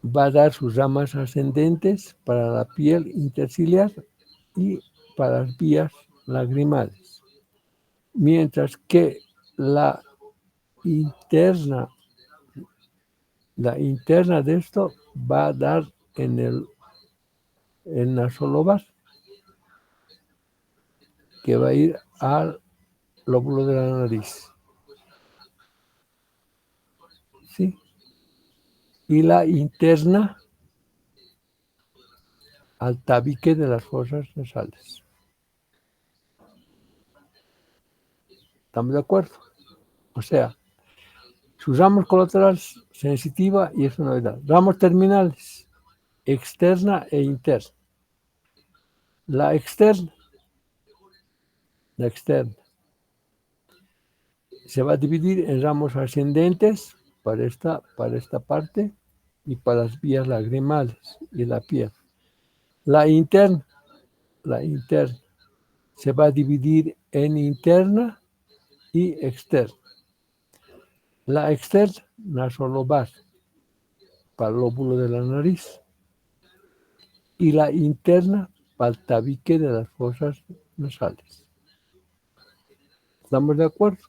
va a dar sus ramas ascendentes para la piel interciliar y para las vías lagrimales. Mientras que la interna de esto va a dar en el nasolobar, que va a ir al lóbulo de la nariz. ¿Sí? Y la interna al tabique de las fosas nasales. ¿Estamos de acuerdo? O sea, sus ramos colaterales, sensitiva y sonoridad. Ramos terminales, externa e interna. La externa se va a dividir en ramos ascendentes para esta parte y para las vías lagrimales y la piel. La interna se va a dividir en interna y externa. La externa, nasolobar, para el lóbulo de la nariz, y la interna, para el tabique de las fosas nasales. ¿Estamos de acuerdo?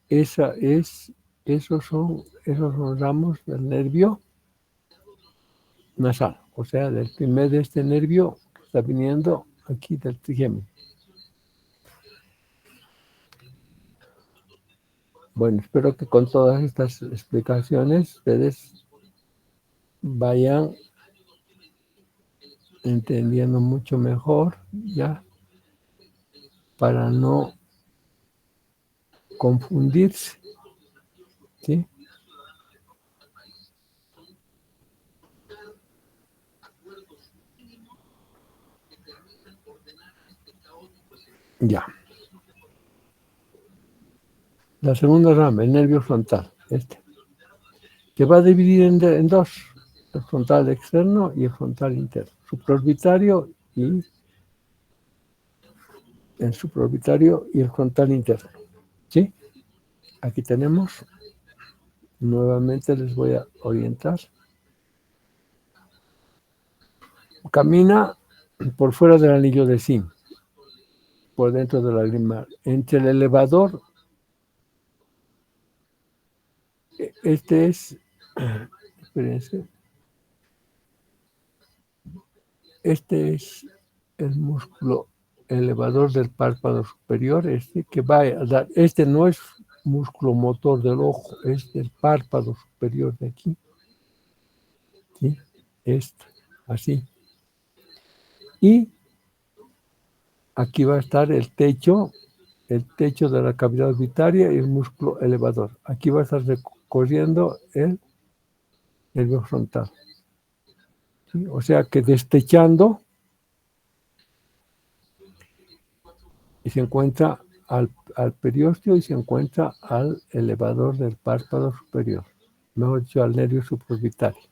Esos son ramos del nervio nasal, o sea, del primer de este nervio que está viniendo aquí del trigémino. Bueno, espero que con todas estas explicaciones ustedes vayan entendiendo mucho mejor, ya, para no confundirse, ¿sí? Ya. La segunda rama, el nervio frontal, que va a dividir en dos, el frontal externo y el frontal interno, supraorbitario y el frontal interno, ¿sí? Aquí tenemos, nuevamente les voy a orientar. Camina por fuera del anillo de zinc, por dentro del lagrimal, entre el elevador. Este es, espérense, este es el músculo elevador del párpado superior, que va a dar, este no es músculo motor del ojo, es del párpado superior de aquí, ¿sí? Así. Y aquí va a estar el techo de la cavidad orbitaria y el músculo elevador. Aquí va a estar recorriendo el nervio frontal. ¿Sí? O sea que destechando y se encuentra al periósteo y se encuentra al elevador del párpado superior, mejor dicho, al nervio supraorbitario.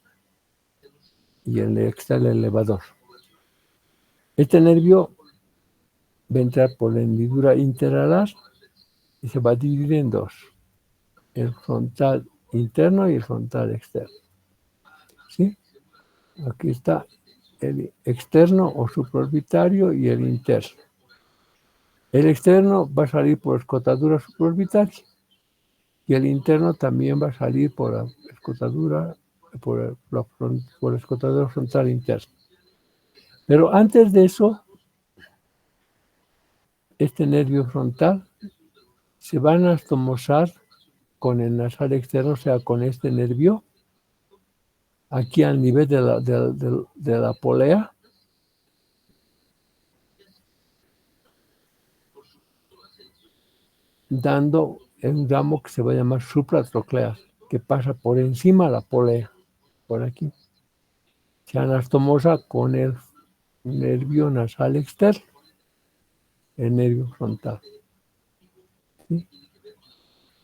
Y está el elevador. Este nervio va a entrar por la hendidura interalar y se va a dividir en dos, el frontal interno y el frontal externo. ¿Sí? Aquí está el externo o supraorbitario y el interno. El externo va a salir por escotadura supraorbitaria y el interno también va a salir por la escotadura, por la escotadura frontal interna. Pero antes de eso, este nervio frontal se va a anastomosar con el nasal externo, o sea, con este nervio, aquí al nivel de la polea, dando es un ramo que se va a llamar supratroclear, que pasa por encima de la polea, por aquí. Se anastomosa con el nervio nasal externo, el nervio frontal. ¿Sí?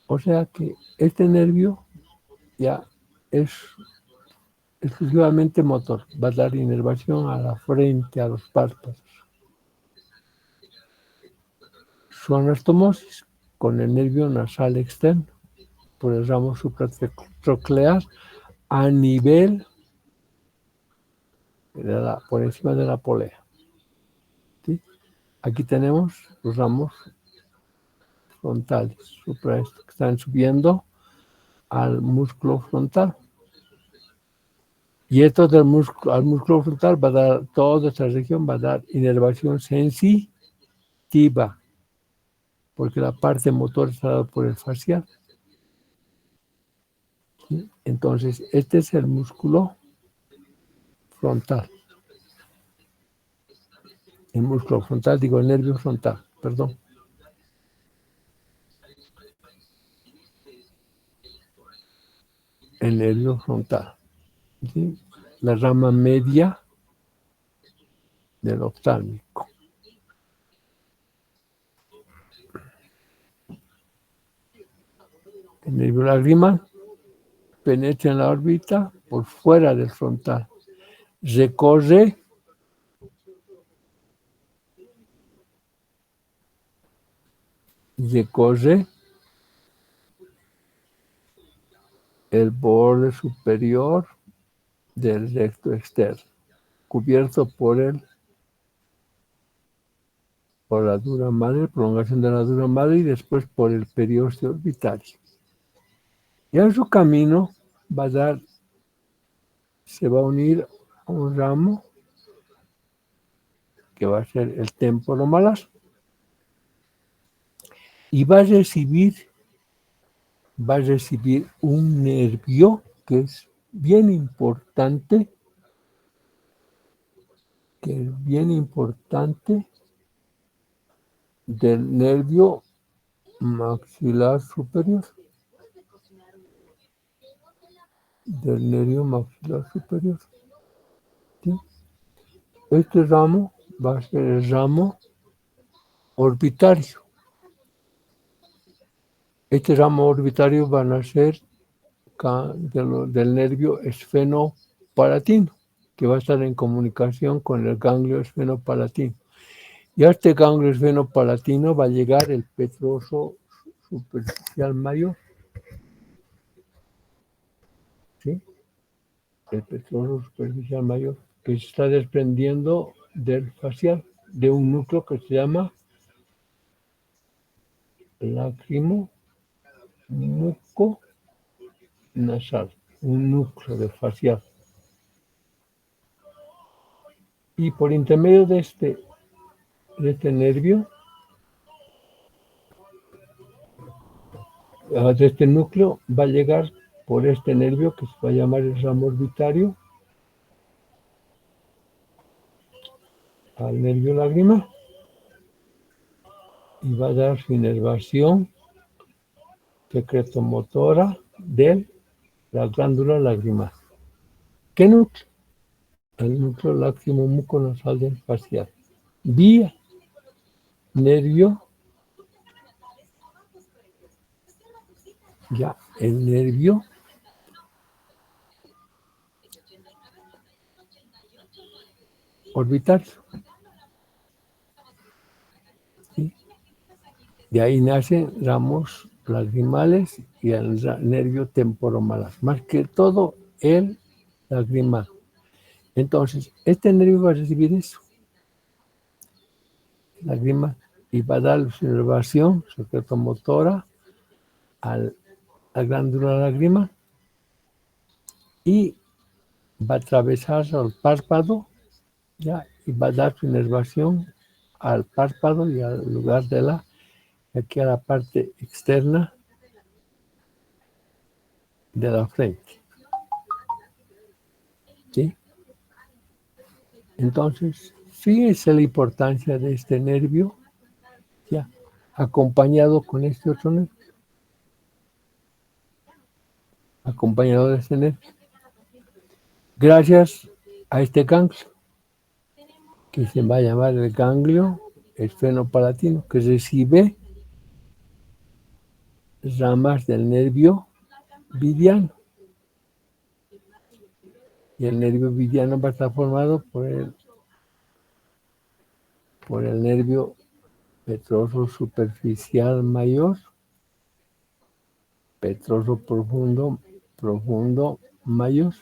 O sea que este nervio ya es exclusivamente motor, va a dar inervación a la frente, a los párpados. Su anastomosis con el nervio nasal externo, por el ramo supratroclear, a nivel por encima de la polea. ¿Sí? Aquí tenemos los ramos frontales, que están subiendo al músculo frontal. Y esto al músculo frontal va a dar, toda esta región va a dar inervación sensitiva, porque la parte motor está dada por el facial. ¿Sí? Entonces, este es el músculo frontal. El músculo frontal, digo, el nervio frontal, perdón. El nervio frontal. ¿Sí? La rama media del oftálmico. El nervio lagrimal penetra en la órbita por fuera del frontal. Recorre el borde superior del recto externo, cubierto por la dura madre, prolongación de la dura madre, y después por el periósteo orbitario. Y en su camino se va a unir a un ramo que va a ser el temporomalar, y va a recibir un nervio que es bien importante, del nervio maxilar superior. ¿Sí? Este ramo va a ser el ramo orbitario. Este ramo orbitario va a nacer del nervio esfenopalatino, que va a estar en comunicación con el ganglio esfenopalatino. Y a este ganglio esfenopalatino va a llegar el petroso superficial mayor. ¿Sí? El petroso superficial mayor, que se está desprendiendo del facial, de un núcleo que se llama lágrimo muco nasal, un núcleo de facial. Y por intermedio de este nervio, de este núcleo, va a llegar por este nervio que se va a llamar el ramo orbitario al nervio lagrimal, y va a dar su inervación secretomotora de la glándula lagrimal. ¿Qué núcleo? El núcleo lágrimo muconasal del facial, vía nervio, ya el nervio orbitario. ¿Sí? De ahí nacen ramos lagrimales y el nervio temporomalar, más que todo el lagrimal. Entonces, este nervio va a recibir eso, lagrimal, y va a dar su inervación secretomotora a la glándula lagrimal, y va a atravesar al párpado, ¿ya? Y va a dar su inervación al párpado y al lugar aquí a la parte externa de la frente. ¿Sí? Entonces, fíjense la importancia de este nervio, ya, acompañado con este otro nervio. acompañado de este nervio. Gracias a este ganglio, que se va a llamar el ganglio esfenopalatino, que recibe ramas del nervio vidiano. Y el nervio vidiano va a estar formado por el nervio petroso superficial mayor, petroso profundo mayor,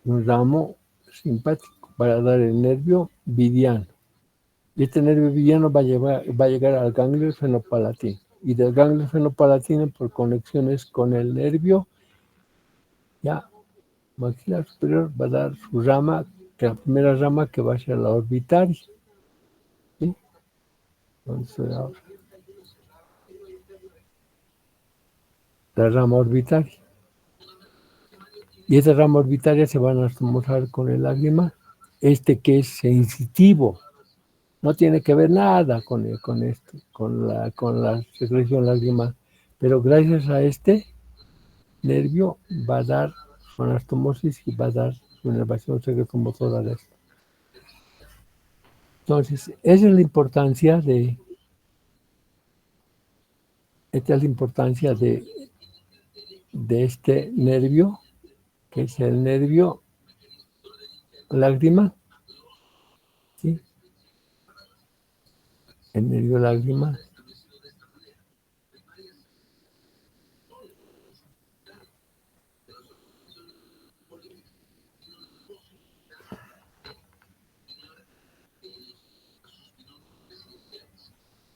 un ramo simpático para dar el nervio vidiano. Y este nervio vidiano va a llegar al ganglio esfenopalatino. Y del ganglio esfenopalatino, por conexiones con el nervio ya maxilar superior, va a dar su rama, que la primera rama que va a ser la orbitaria. ¿Sí? Entonces, ahora, la rama orbitaria. Y esa rama orbitaria se van a mostrar con el lagrimal. Este que es sensitivo, no tiene que ver nada con esto, con la secreción lagrimal. Pero gracias a este nervio va a dar su anastomosis y va a dar su inervación secretomotora de esto. Entonces, esa es la importancia de este nervio, que es el nervio lagrimal. ¿Sí? El nervio lagrimal.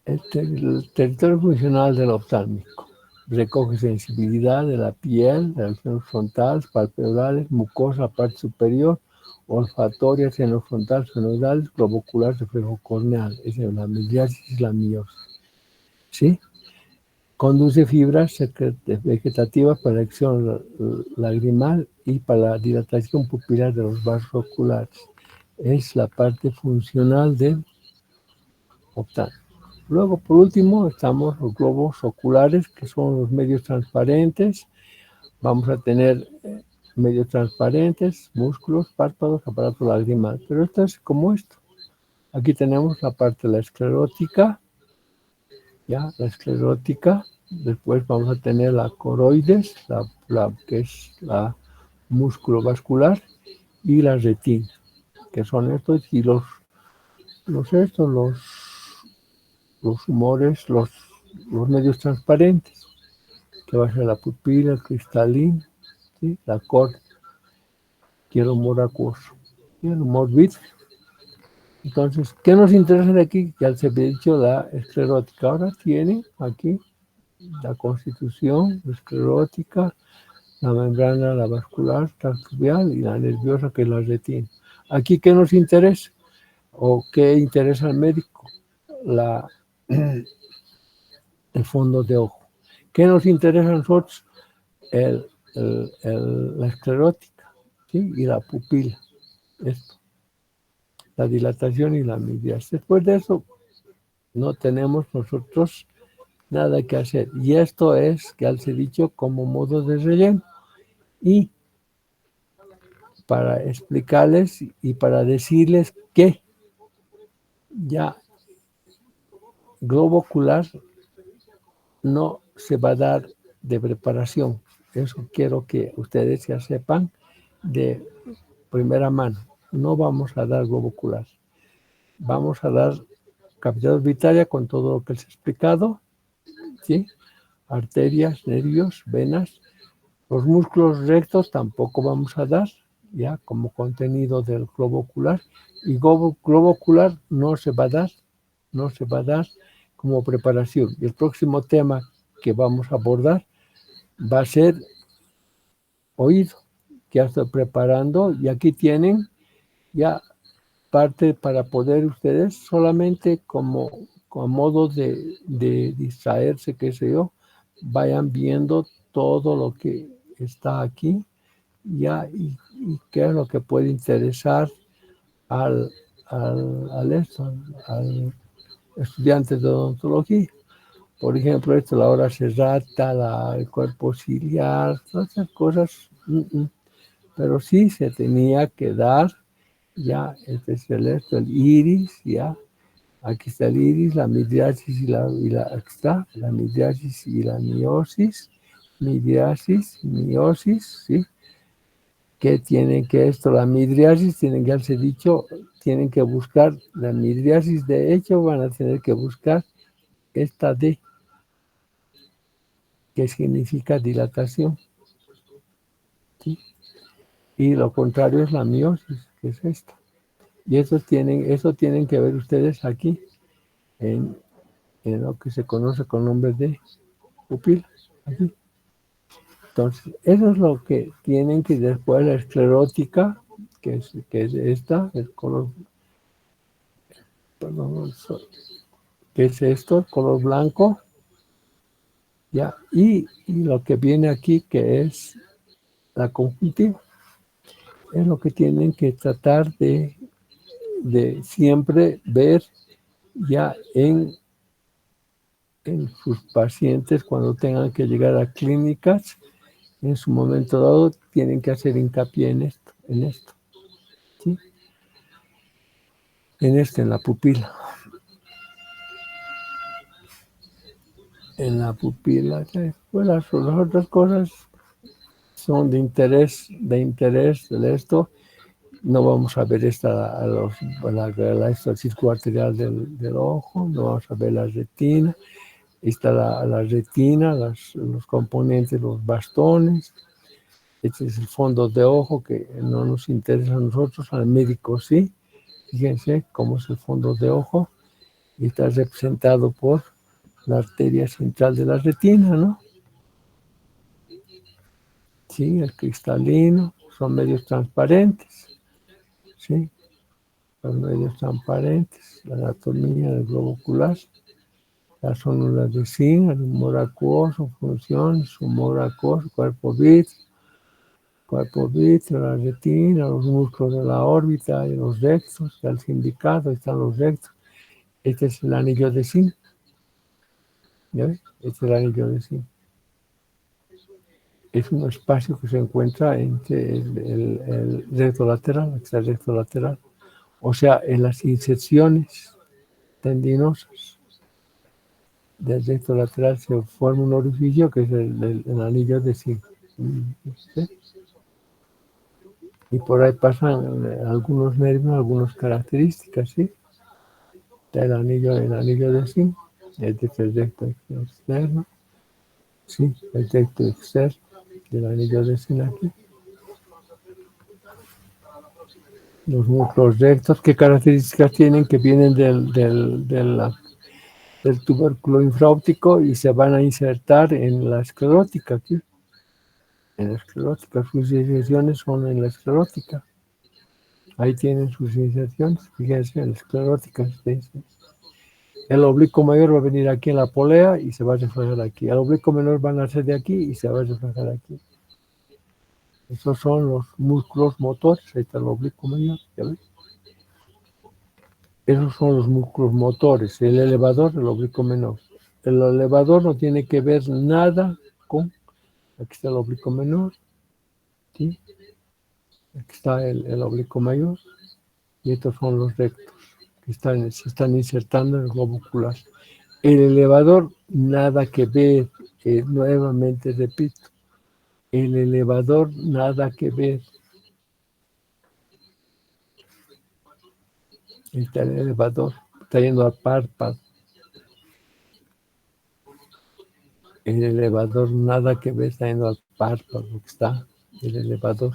El territorio funcional del oftálmico recoge sensibilidad de la piel, de las regiones frontales, palpebrales, mucosa, parte superior, olfatoria, seno frontal, senoidales, globocular, reflejo corneal. Esa es la meliasis y la miosis. ¿Sí? Conduce fibras vegetativas para la acción lagrimal y para la dilatación pupilar de los vasos oculares. Es la parte funcional del oftálmico. Luego, por último, estamos los globos oculares, que son los medios transparentes. Vamos a tener medios transparentes, músculos, párpados, aparato lagrimal. Pero esto es como esto. Aquí tenemos la parte de la esclerótica, ya, la esclerótica. Después vamos a tener la coroides, que es la músculo vascular, y la retina, que son estos, y los humores, los medios transparentes, que va a ser la pupila, el cristalino, ¿sí? La córnea, y el humor acuoso, y el humor vítreo. Entonces, ¿qué nos interesa de aquí? Ya se había dicho la esclerótica. Ahora tiene aquí la constitución esclerótica, la membrana, la vascular, transcubial y la nerviosa, que es la retina. Aquí, ¿qué nos interesa? ¿O qué interesa al médico? El fondo de ojo. ¿Qué nos interesa a nosotros? La esclerótica, ¿sí? Y la pupila. Esto. La dilatación y la midriasis. Después de eso, no tenemos nosotros nada que hacer. Y esto es, ya les he dicho, como modo de relleno. Y para explicarles y para decirles que ya globo ocular no se va a dar de preparación. Eso quiero que ustedes ya sepan de primera mano. No vamos a dar globo ocular. Vamos a dar cavidad orbitaria con todo lo que les he explicado, ¿sí? Arterias, nervios, venas. Los músculos rectos tampoco vamos a dar, ya, como contenido del globo ocular. Y globo ocular no se va a dar como preparación. Y el próximo tema que vamos a abordar va a ser oído, que ya estoy preparando, y aquí tienen ya parte para poder ustedes solamente como modo de distraerse, qué sé yo, vayan viendo todo lo que está aquí ya y qué es lo que puede interesar al estudiante de odontología. Por ejemplo, esto, la hora serrata, el cuerpo ciliar, todas esas cosas. Pero sí se tenía que dar ya el iris, ya. Aquí está el iris, la midriasis aquí está, la midriasis y la miosis. Midriasis, miosis, ¿sí? Que tienen que esto, la midriasis, tienen que haberse dicho, tienen que buscar la midriasis, de hecho van a tener que buscar esta D, que significa dilatación, ¿sí? Y lo contrario es la miosis, que es esta. Y eso tienen que ver ustedes aquí, en lo que se conoce con nombre de pupila, aquí. Entonces, eso es lo que tienen que después la esclerótica, que es esta, el color, perdón, que es esto, el color blanco, ya, y lo que viene aquí, que es la conjuntiva, es lo que tienen que tratar de siempre ver ya en sus pacientes cuando tengan que llegar a clínicas, en su momento dado tienen que hacer hincapié en esto, ¿sí? En la pupila. En la pupila, pues las otras cosas son de interés de esto. No vamos a ver la circo arterial del ojo, no vamos a ver la retina. Está la retina, los componentes, los bastones. Este es el fondo de ojo que no nos interesa a nosotros, al médico sí. Fíjense cómo es el fondo de ojo y está representado por la arteria central de la retina, ¿no? Sí, el cristalino, son medios transparentes, ¿sí? Son medios transparentes, la anatomía del globo ocular, las células de zinc, el humor acuoso, funciones, humor acuoso, cuerpo vítreo, la retina, los músculos de la órbita y los rectos, el sindicado, están los rectos. Este es el anillo de zinc, ¿ya ves? Este es el anillo de zinc. Es un espacio que se encuentra entre el recto lateral, el recto lateral, o sea, en las inserciones tendinosas del recto lateral se forma un orificio que es el anillo de zinc. ¿Sí? Y por ahí pasan algunos nervios, algunas características, ¿sí? El anillo de zinc, este es el recto externo, sí, el recto externo del anillo de zinc aquí. Los músculos rectos, ¿qué características tienen? Que vienen del tubérculo infraóptico y se van a insertar en la esclerótica aquí. En la esclerótica, sus inserciones son en la esclerótica. Ahí tienen sus inserciones, fíjense, en la esclerótica. El oblicuo mayor va a venir aquí en la polea y se va a reflejar aquí. El oblicuo menor va a nacer de aquí y se va a reflejar aquí. Esos son los músculos motores. Ahí está el oblicuo mayor, ¿ya ves? Esos son los músculos motores. El elevador, el oblicuo menor. El elevador no tiene que ver nada con... Aquí está el oblicuo menor, ¿sí? Aquí está el oblicuo mayor. Y estos son los rectos que se están insertando en el globo ocular. El elevador, nada que ver. Nuevamente repito. El elevador, nada que ver. Está el elevador, está yendo al párpado. El elevador, nada que ver, está yendo al párpado, que está el elevador.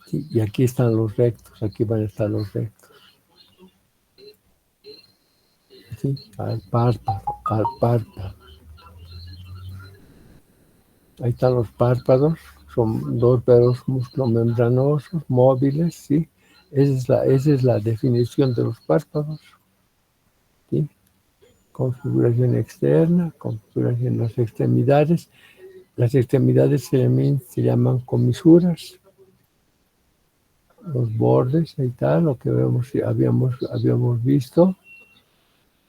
Sí, y aquí están los rectos, aquí van a estar los rectos. Sí, al párpado, al párpado. Ahí están los párpados, son dos dedos musculomembranosos, móviles, ¿sí? Esa es la definición de los párpados, ¿sí? Configuración externa, configuración de las extremidades. Las extremidades se llaman comisuras. Los bordes, ahí está, lo que habíamos visto.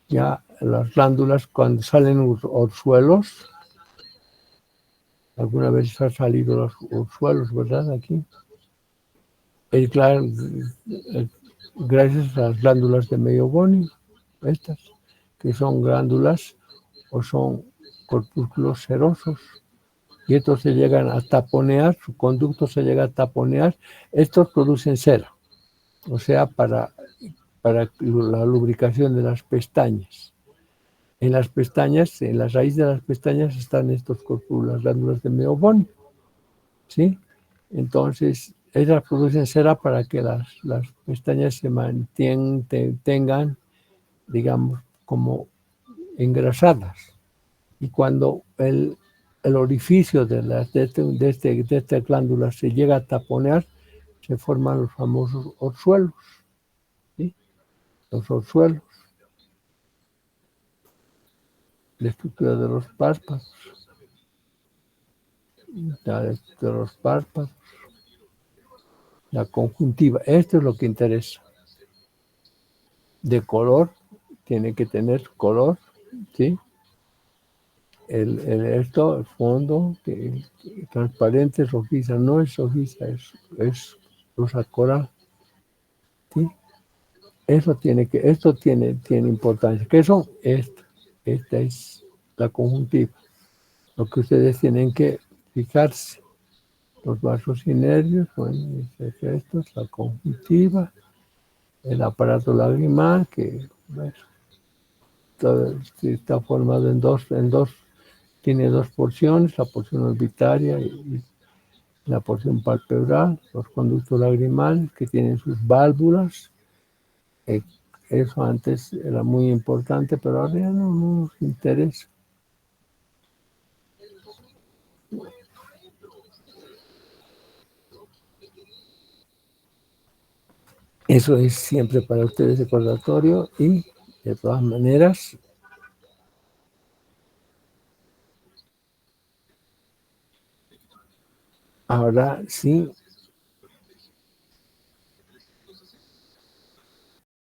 Ya las glándulas, cuando salen orzuelos, alguna vez han salido los orzuelos, ¿verdad? Aquí. Claro, gracias a las glándulas de Meioboni, estas, que son glándulas o son corpúsculos serosos, y estos se llegan a taponear, su conducto se llega a taponear, estos producen cera, o sea, para la lubricación de las pestañas. En las pestañas, en la raíz de las pestañas están estos corpúsculos, las glándulas de Meioboni, ¿sí? Entonces, ellas producen cera para que las pestañas se tengan, digamos, como engrasadas. Y cuando el orificio de esta glándula se llega a taponear, se forman los famosos orzuelos, ¿sí? Los orzuelos, la estructura de los párpados, la conjuntiva. Esto es lo que interesa. De color, tiene que tener color, ¿sí? El fondo transparente, rojiza, no es rojiza, es rosa coral, ¿sí? Esto tiene importancia. ¿Qué son? Esta es la conjuntiva. Lo que ustedes tienen que fijarse, los vasos y nervios, bueno, esto es la conjuntiva, el aparato lagrimal, que bueno, está formado en dos, tiene dos porciones, la porción orbitaria y la porción palpebral, los conductos lagrimales que tienen sus válvulas. Eso antes era muy importante, pero ahora ya no nos interesa. Eso es siempre para ustedes recordatorio y de todas maneras ahora sí